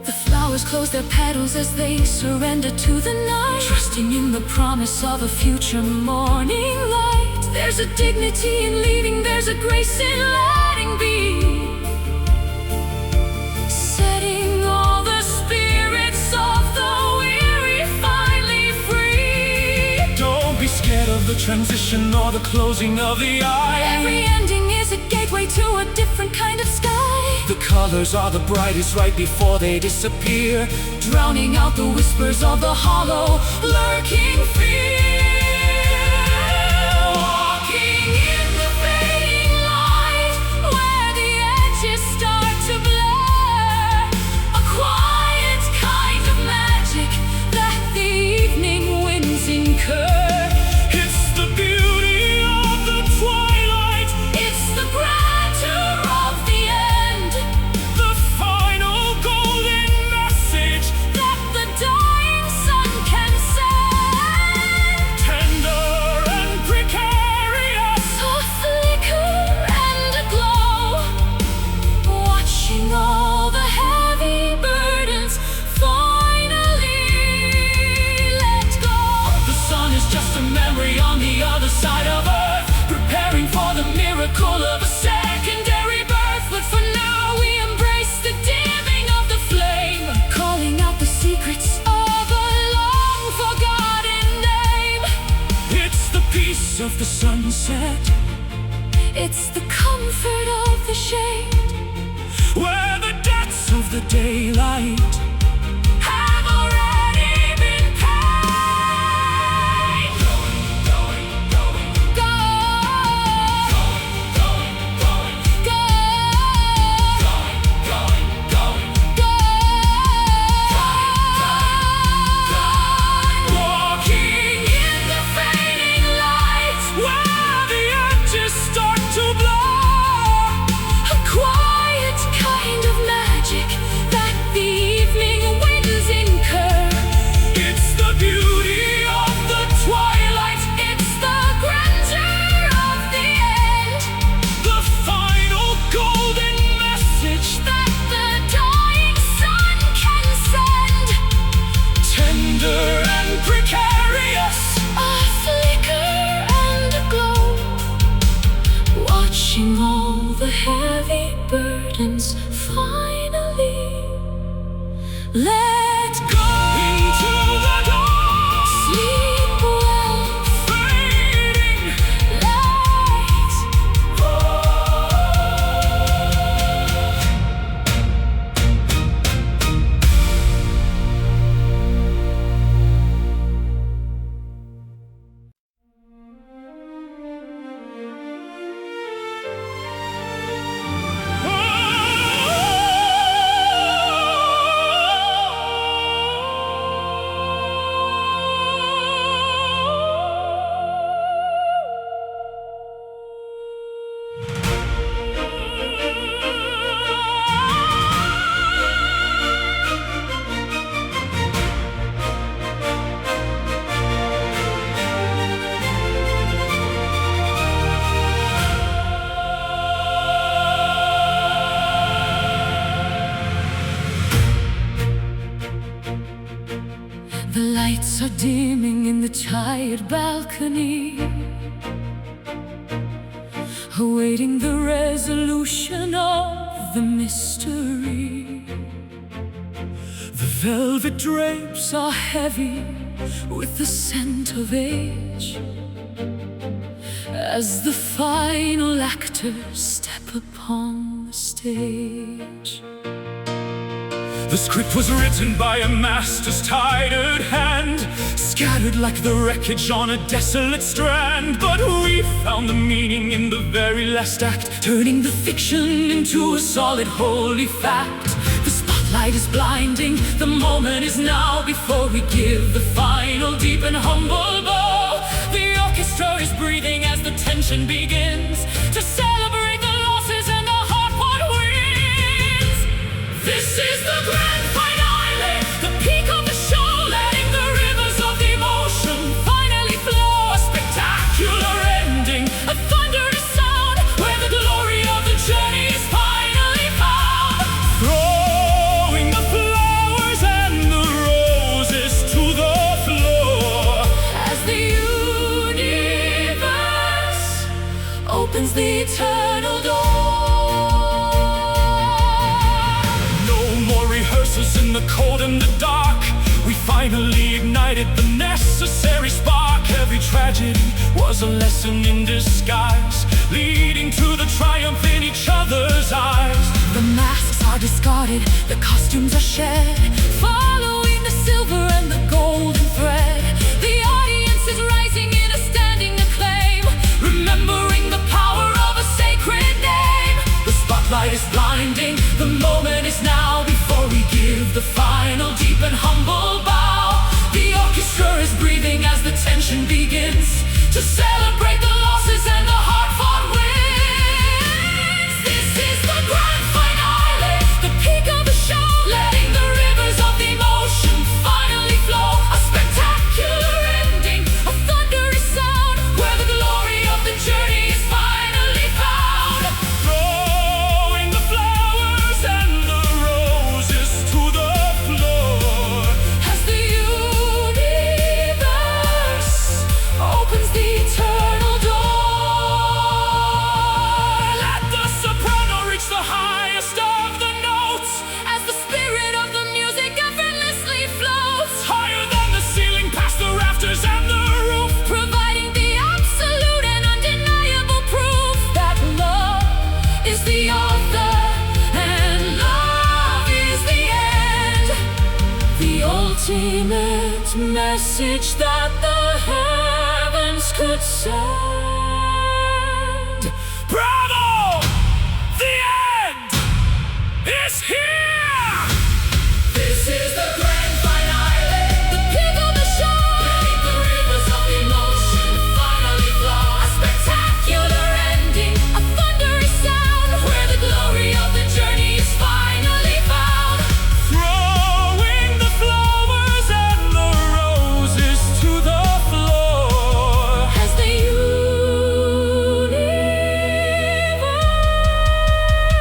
The flowers close their petals as they surrender to the night, trusting in the promise of a future morning light. There's a dignity in leaving, there's a grace in letting be, setting all the spirits of the weary finally free. Don't be scared of the transition or the closing of the eye. Every ending is a gateway to a different kind of sky. The colors are the brightest right before they disappear, Drowning out the whispers of the hollow, lurking fear. Walking in the fading light, where the edges start to blur. A quiet kind of magic that the evening winds incur. It's the beauty of the twilight, It's the grandeur of the end, the final golden message, that the dying sun can send. tender and precarious. A flicker and a glow, watching all the heavy burdens finally let go. The sun is just a memory on the other side of Earth, preparing for the miracle of a secondary birth. But for now we embrace the dimming of the flame, calling out the secrets of a long forgotten name. It's the peace of the sunset, It's the comfort of the shade, where the depths of the daylight have already been paid. Go, go, go, go, walking in the fading light, where the edges start to blur. a quiet kind of magic that the evening The lights are dimming in the tired balcony, awaiting the resolution of the mystery. The velvet drapes are heavy with the scent of age, as the final actors step upon the stage. The script was written by a master's tired hand, scattered like the wreckage on a desolate strand. But we found the meaning in the very last act, turning the fiction into a solid holy fact. The spotlight is blinding, the moment is now, before we give the final deep and humble bow. The orchestra is breathing as the tension begins, to celebrate the losses and the heart what wins. This is the grand finale, the peak of the show, letting the rivers of emotion finally flow. A spectacular ending, a thunderous sound, where the glory of the journey is finally found. throwing the flowers and the roses to the floor, As the universe opens the eternal door. in the cold and the dark, we finally ignited the necessary spark. Every tragedy was a lesson in disguise, leading to the triumph in each other's eyes. The masks are discarded, the costumes are shed, following the silver and the golden thread. The audience is rising in a standing acclaim, remembering the power of a sacred name. The spotlight is blinding, the moment is now, before we give the final deep and humble bow. The orchestra is breathing as the tension begins, to celebrate the losses and the hard-fought wins. This is the grand finale, the peak of the show, letting the rivers of emotion finally flow. A spectacular ending, a thunderous sound, where the glory of the journey is finally found. Throwing the flowers and the roses to the floor, As the universe opens the eternal door. let the soprano reach the highest of the notes, As the spirit of the music effortlessly floats, higher than the ceiling, past the rafters and the roof. providing the absolute and undeniable proof that love is the author and love is the end. The ultimate message that the heavens could send. Bravo! The end is here! This is the grand finale, the peak of the show, letting the rivers of emotion finally flow. A spectacular ending, a thunderous sound, where the glory of the journey is finally found. Throwing the flowers and the roses to the floor, As the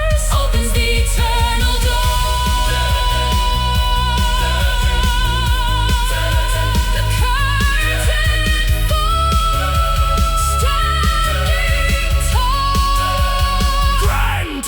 universe opens the eternal door. The curtain falls, standing tall. grand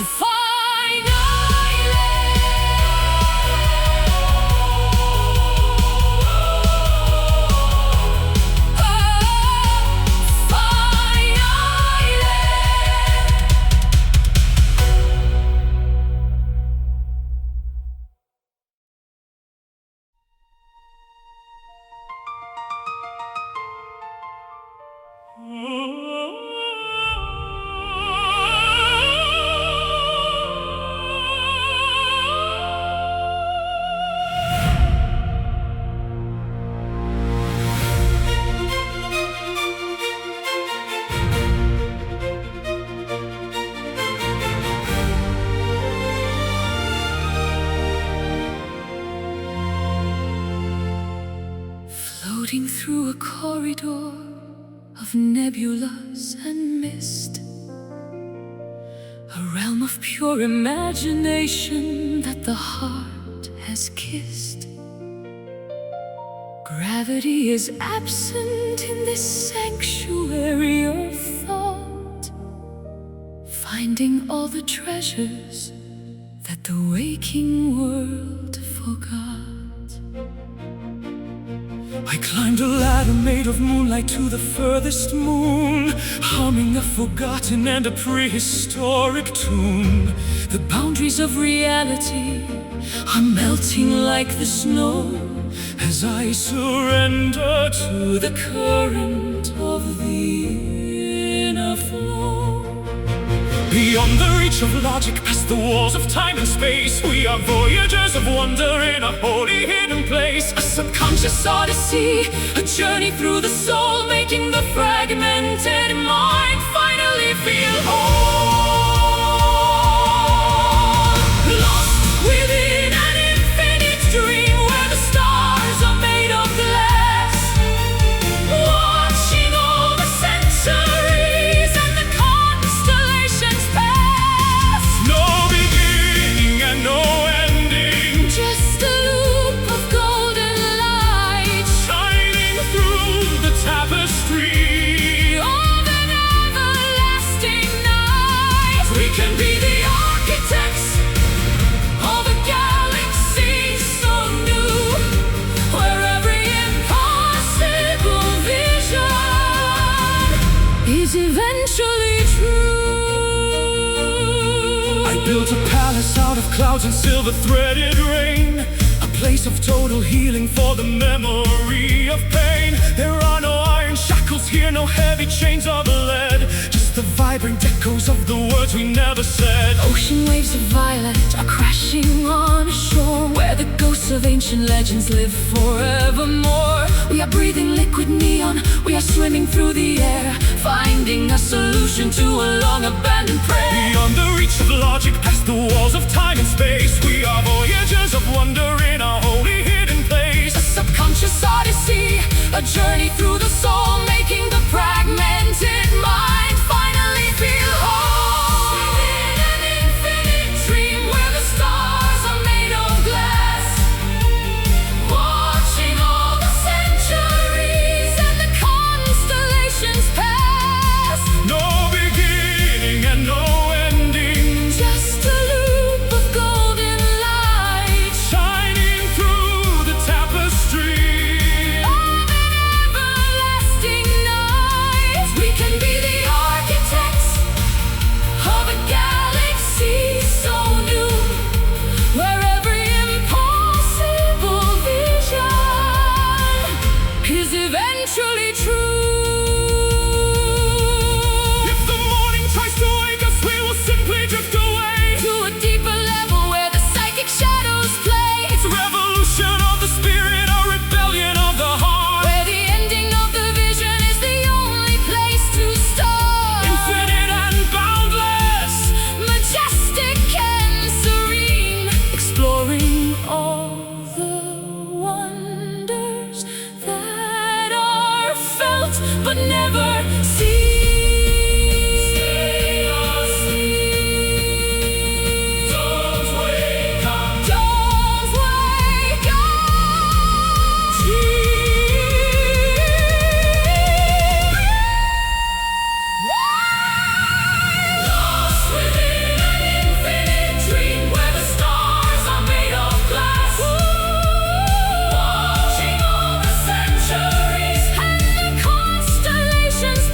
floating through a corridor of nebulas and mist, a realm of pure imagination that the heart has kissed. Gravity is absent in this sanctuary of thought, finding all the treasures that the waking world forgot. I climbed a ladder made of moonlight to the furthest moon, humming a forgotten and a prehistoric tune. The boundaries of reality are melting like the snow as I surrender to the current of the inner flow. Beyond the reach of logic, past the walls of time and space, we are voyagers of wonder in a holy hidden place. A subconscious odyssey, a journey through the soul, making the fragmented mind finally feel whole. Lost within an infinite dream where the stars are made of glass, watching all the centuries and the constellations pass. No beginning and no ending, Just a loop of golden light shining through the tapestry of an everlasting night. We can be the architects of a galaxy so new, where every impossible vision is eventually true. I built a palace out of clouds and silver threaded rain, a place of total healing for the memory of pain. There are no iron shackles here, no heavy chains of lead, just the vibrant echoes of the words we never said. Ocean waves of violet are crashing on a shore where the ghosts of ancient legends live forevermore. We are breathing liquid neon, we are swimming through the air, finding a solution to a long abandoned prayer. Beyond the reach of logic, past the walls of time and space, we are voyagers of wonder in a holy hidden place. A subconscious odyssey, a journey through the soul, making the fragmented mind finally feel whole. Within an infinite dream where the stars are made of glass, watching all the centuries and the constellations pass. No beginning and no ending, Just a loop of golden light shining through the tapestry. of an everlasting night. We can be the architects of a galaxy so new, where every impossible vision is eventually true. If the morning tries to wake us, we will simply drift away To a deeper level where the psychic shadows play, It's a revolution of the spirit, a rebellion of the heart. where the ending of the vision is the only place to start. Infinite and boundless, Majestic and serene, exploring all the wonders that are felt but never seen. don't wake up. Don't wake up. Lost within an infinite dream where the stars are made of glass, watching all the centuries and the constellations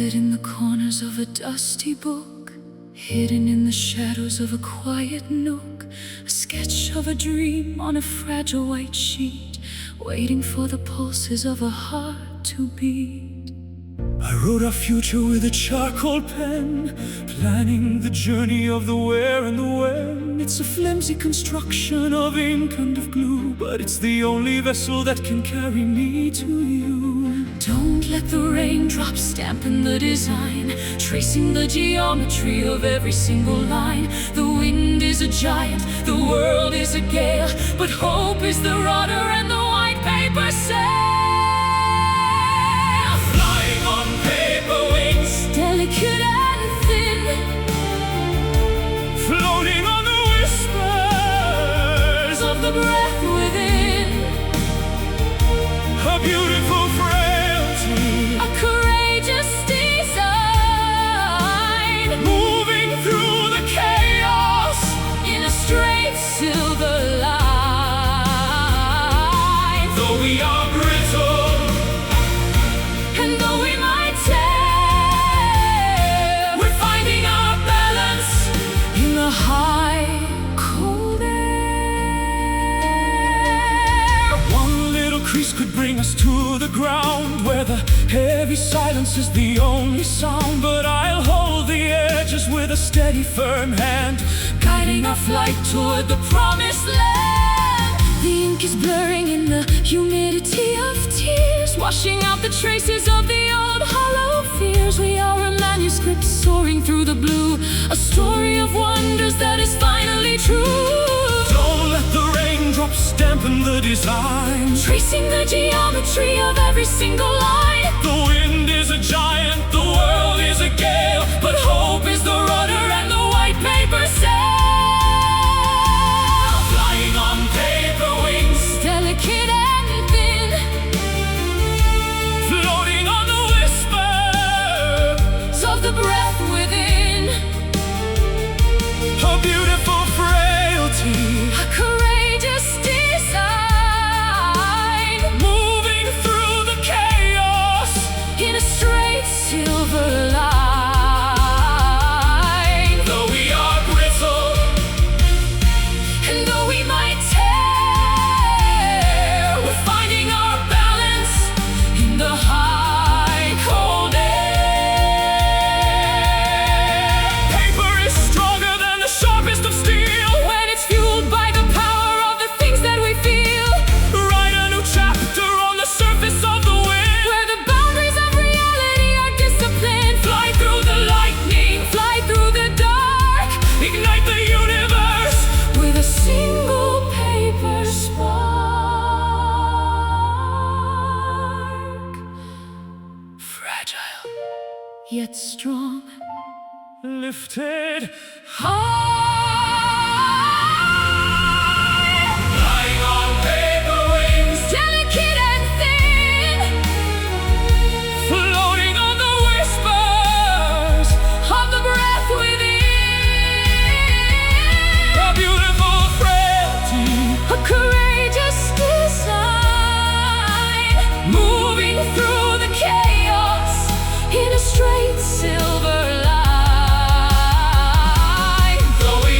Embedded in the corners of a dusty book, hidden in the shadows of a quiet nook, a sketch of a dream on a fragile white sheet, waiting for the pulses of a heart to beat. I wrote our future with a charcoal pen, planning the journey of the where and the when. It's a flimsy construction of ink and of glue, but it's the only vessel that can carry me to you. Don't let the raindrops dampen the design, tracing the geometry of every single line. The wind is a giant, the world is a gale, but hope is the rudder and the white paper sail. Flying on paper wings, Delicate and thin, floating on the whispers of the breath within. a beautiful frailty, A courageous design, moving through the chaos in a straight silver line. though we are brittle. And though we might tear, We're finding our balance in the high, cold air. One little crease could bring us to the ground, where the heavy silence is the only sound. But I'll hold the edges with a steady, firm hand, Guiding our flight toward the promised land. The ink is blurring in the humidity of tears, washing out the traces of the old hollow fears. We are a manuscript soaring through the blue, a story of wonders that is finally true. don't let the raindrops dampen the design. Tracing the geometry of every single line. The wind is a giant, the world is a gale, but hope is the rudder and the white paper sail. Flying on paper wings, Delicate and thin, floating on the whispers of the breath within. a beautiful frailty, A courageous design, moving through the chaos in a straight silver line. though we are brittle. And though we might tear, we're finding our balance in the high, cold air. Paper is stronger than the sharpest of steel. When it's fueled by the power of the things that we feel, Write a new chapter on the surface of the wind. where the boundaries of reality are disciplined. Fly through the lightning, Fly through the dark ignite the universe. with a single paper spark. Fragile, yet strong. Lifted High, flying on paper wings, delicate and thin, floating on the whispers of the breath within. a beautiful frailty, A courageous design, moving through the chaos in a straight silver line. though we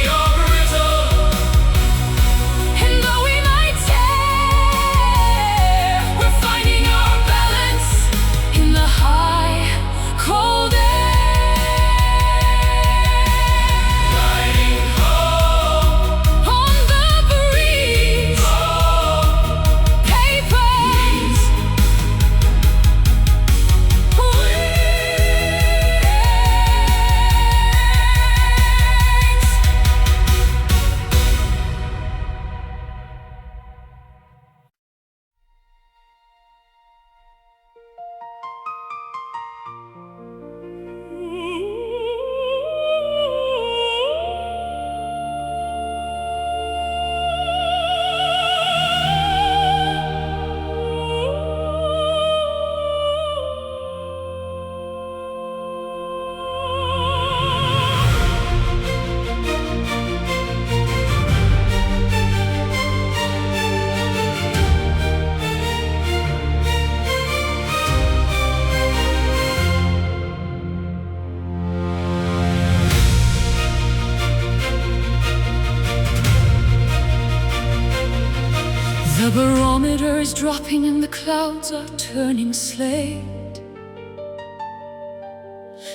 clouds are turning slate,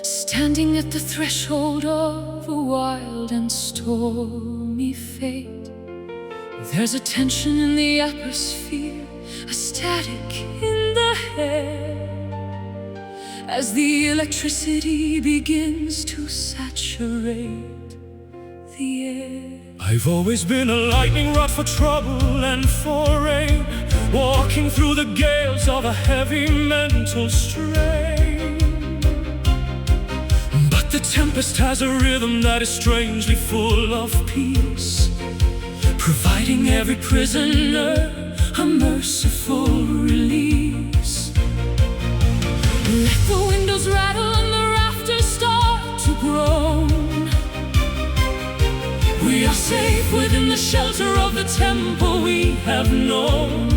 standing at the threshold of a wild and stormy fate. There's a tension in the atmosphere, a static in the air, as the electricity begins to saturate the air. I've always been a lightning rod for trouble and for rain, walking through the gales of a heavy mental strain. But the tempest has a rhythm that is strangely full of peace, providing every prisoner a merciful release. Let the windows rattle and the rafters start to groan. We are safe within the shelter of the temple we have known.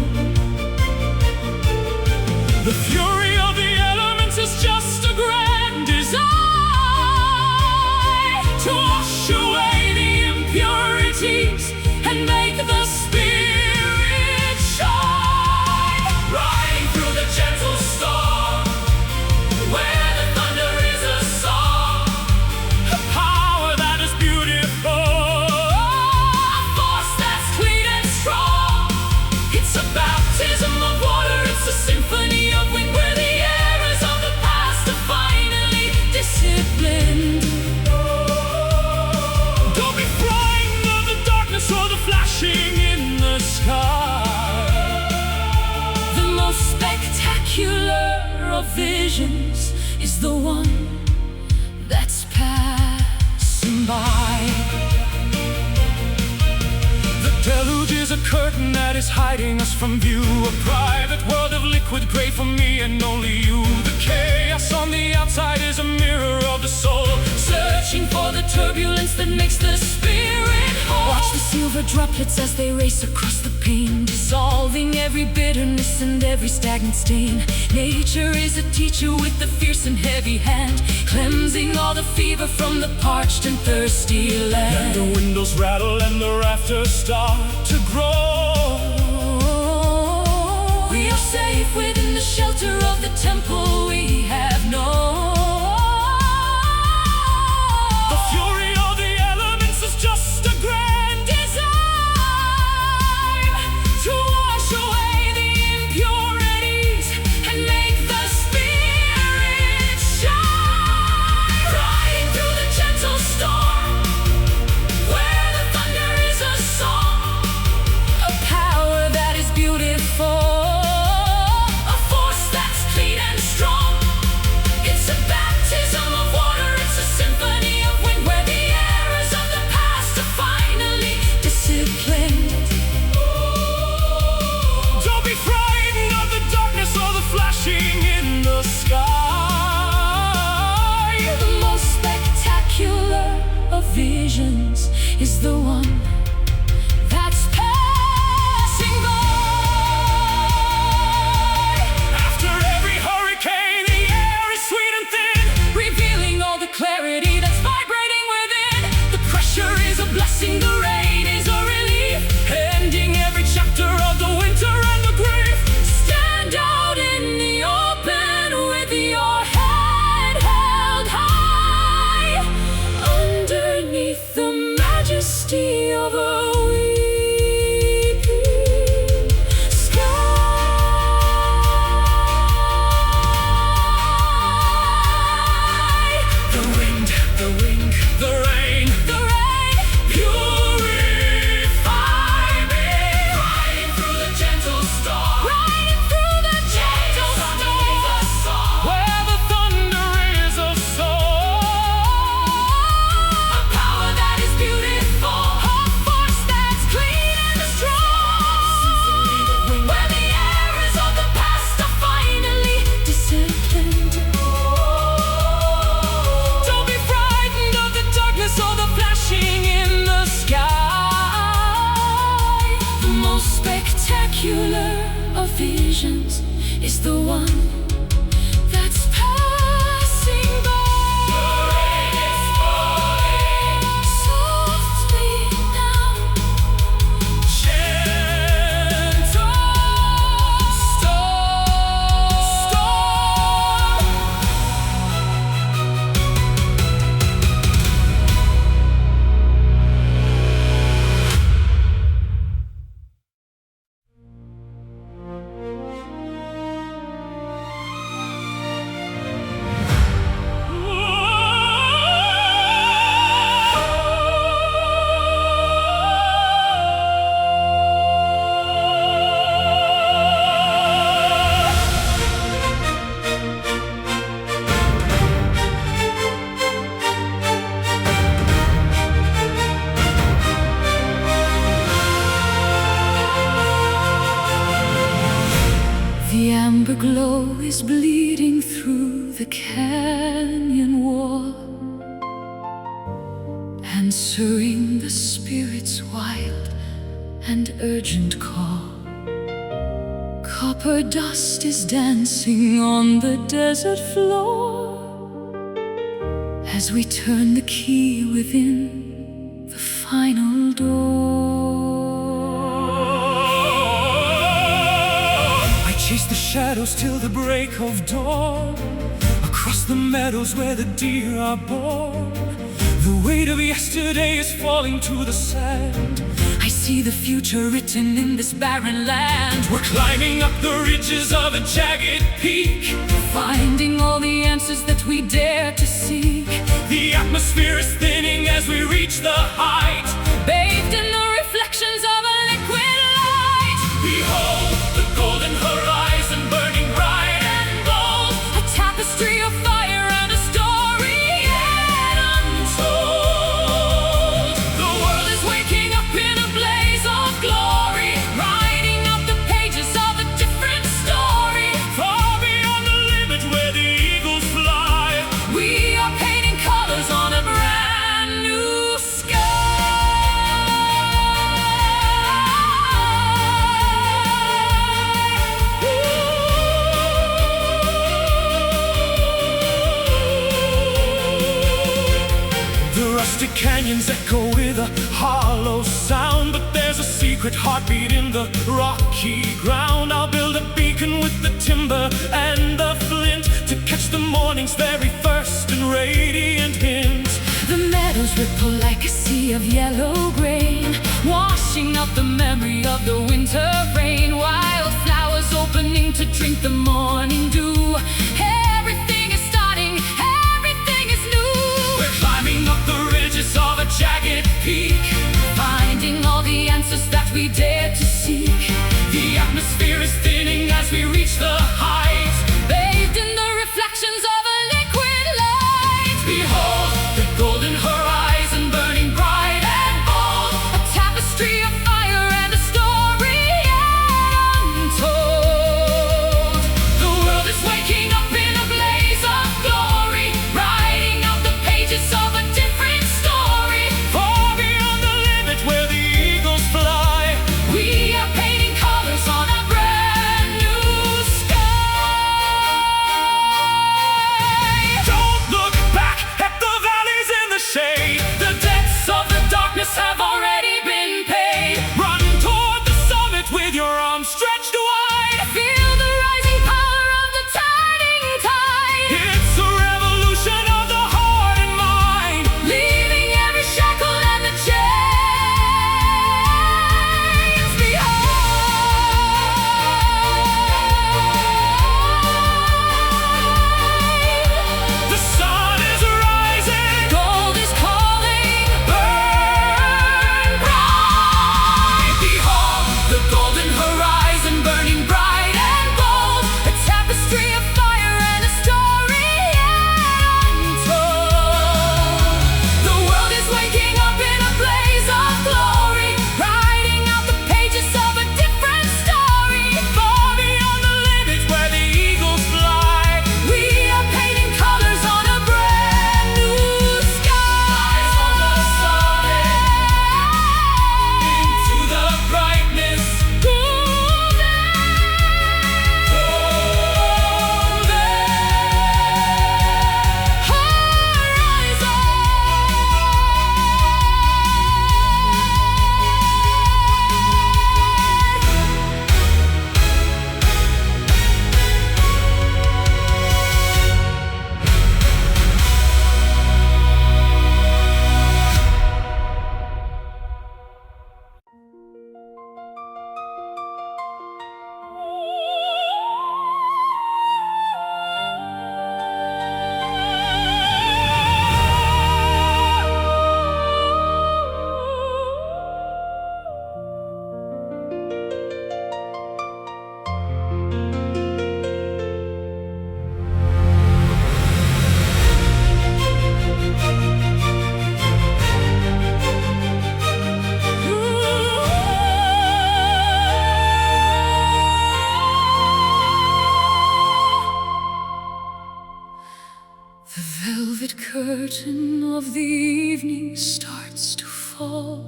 The fury of the elements is just a grand design to wash away the impurities and make the spirit shine. Riding through the gentle storm, where the thunder is a song, a power that is beautiful, a force that's clean and strong. It's a baptism of water, it's a symphony of wind, where the errors of the past are finally disciplined. Don't be frightened of the darkness or the flashing in the sky. The most spectacular of visions is the one that's passing by. The deluge is a curtain that is hiding us from view, a private world of liquid gray for me and only you. The chaos on the outside is a mirror of the soul, searching for the turbulence that makes the spirit whole. Watch the silver droplets as they race across the pane, dissolving every bitterness and every stagnant stain. Nature is a teacher with a fierce and heavy hand, cleansing all the fever from the parched and thirsty land. And the windows rattle and the rafters start to grow. We are safe within the shelter of the temple we have known. The fury of the elements is just a grand design to wash away the impurities and make the spirit shine. Riding through the gentle storm, where the thunder is a song, a power that is beautiful, a force that's clean and strong. It's a baptism of water, it's a symphony of wind, where the errors of the past are finally disciplined. Don't be frightened of the darkness or the flashing in the sky. The most spectacular of visions is the one that's passing by. After every hurricane, the air is sweet and thin, revealing all the clarity that's vibrating within. The pressure is a blessing, the rain is a relief, ending every chapter of the winter and the grief. Stand out in the open with your head held high, underneath the majesty of a weeping sky. The wind, the wind, the rain, purify me. Riding through the gentle storm, where the thunder is a song, a power that is beautiful, a force that's clean and strong, where the errors of the past are finally disciplined. Don't be frightened of the darkness or the flashing in the sky. The most spectacular of visions is the one that's passing by. The rain is falling softly now, gentle storm. amber glow is bleeding through the canyon wall, answering the spirit's wild and urgent call. Copper dust is dancing on the desert floor as we turn the key within the final door. I chase the shadows till the break of dawn, across the meadows where the deer are born. The weight of yesterday is falling to the sand. I see the future written in this barren land. We're climbing up the ridges of a jagged peak, finding all the answers that we dare to seek. The atmosphere is thinning as we reach the height, bathed in the reflections of a liquid light. Behold the golden horizon burning bright and bold, a tapestry of fire and a story yet untold. The world is waking up in a blaze of glory, writing up the pages of a different story. far beyond the limit where the eagles fly. We are painting colors on a brand new sky. The rustic canyons echo with a hollow sound, but there's a secret heartbeat in the rocky ground. I'll build a beacon with the timber and the flint to catch the morning's very first and radiant hint. The meadows ripple like a sea of yellow grain, washing out the memory of the winter rain. Wildflowers opening to drink the morning dew. Everything is starting, everything is new. We're climbing up the ridges of a jagged peak, Finding all the answers that we dare to seek. the atmosphere is thinning as we reach the height. Bathed in the reflections of a liquid light. Behold the golden horizon burning bright and bold, A tapestry of fire and a story yet untold. the world is waking up in a blaze of glory, Writing out the pages of a different story. far beyond the limit where the eagles fly. We are painting colors on a brand new sky. velvet curtain of the evening starts to fall,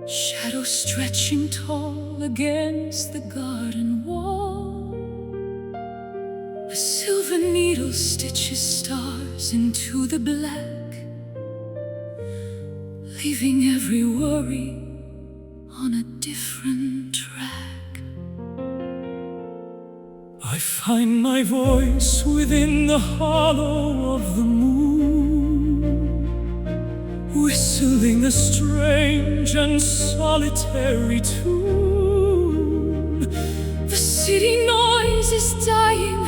shadows stretching tall against the garden wall. A silver needle stitches stars into the black, leaving every worry on a different track. I find my voice within the hollow of the moon, whistling a strange and solitary tune. The city noise is dying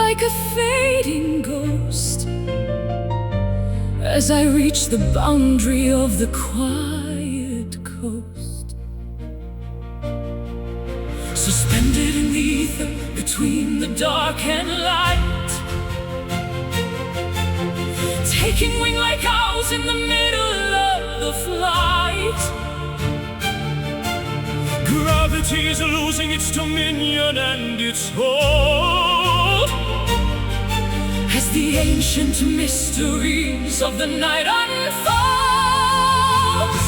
like a fading ghost, as I reach the boundary of the quiet coast. Suspended in the ether between the dark and light, taking wing like owls in the middle of the flight. Gravity is losing its dominion and its hold, as the ancient mysteries of the night unfold.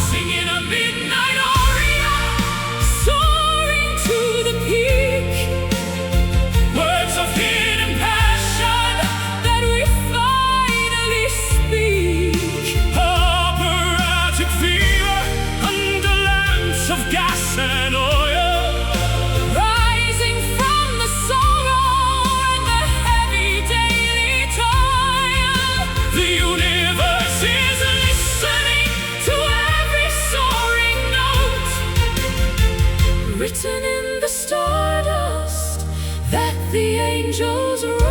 Singing a midnight aria, Soaring to the peak, words of hidden passion that we finally speak. Operatic fever under lamps of gas and oil, Rising from the sorrow and the heavy daily toil. the universe is listening to every soaring note, Written in the stardust that the angels wrote.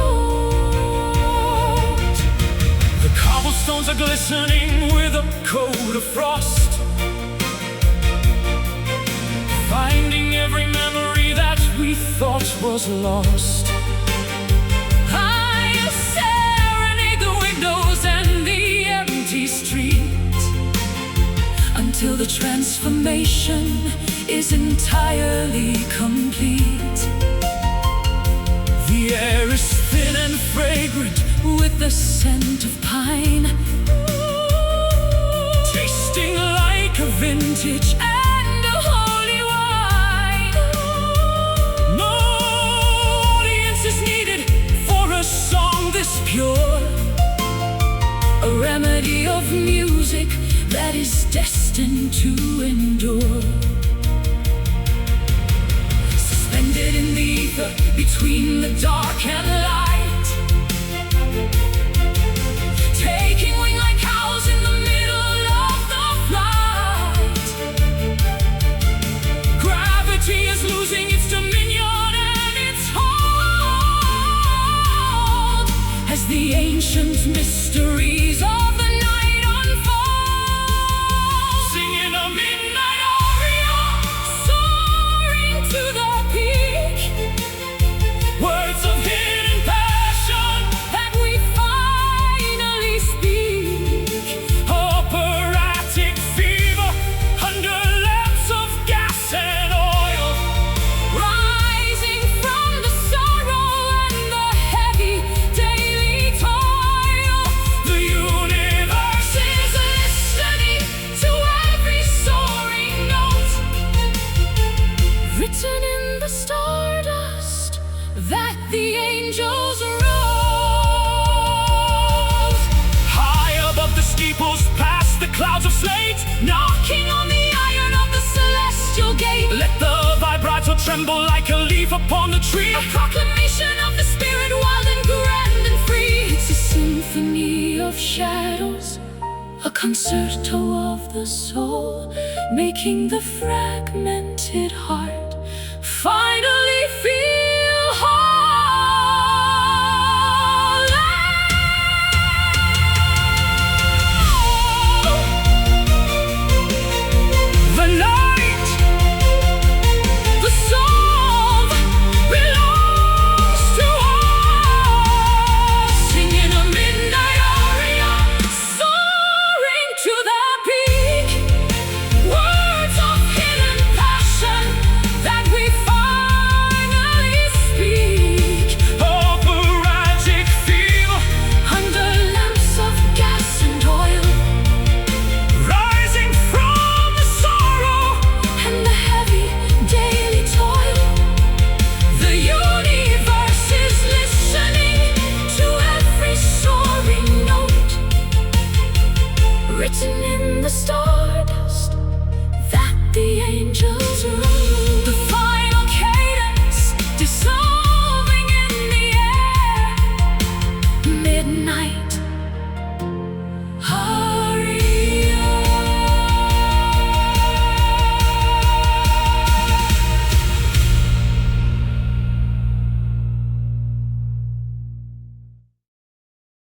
the cobblestones are glistening with a coat of frost, finding every memory that we thought was lost. I'll serenade the windows and the empty street, until the transformation is entirely complete. The air is thin and fragrant With the scent of pine, tasting like a vintage and a holy wine. No audience is needed for a song this pure, A remedy of music that is destined to endure. Suspended in the ether between the dark and light, taking wing like owls in the middle of the flight. gravity is losing its dominion and its hold, As the ancient mysteries of the night unfold. singing a midnight aria, Soaring to the peak, words of hidden passion, that we finally speak. operatic fever under lamps of gas and oil, Rising from the sorrow and the heavy daily toil. the universe Is listening to every soaring note, written in the stardust that the angels wrote. high above the steeples, past the clouds of slate, Knocking on the iron of the celestial gate, let the vibrato tremble like a leaf upon the tree. a proclamation of the spirit, wild and grand and free. It's a symphony of shadows, a concerto of the soul, making the fragmented heart finally feel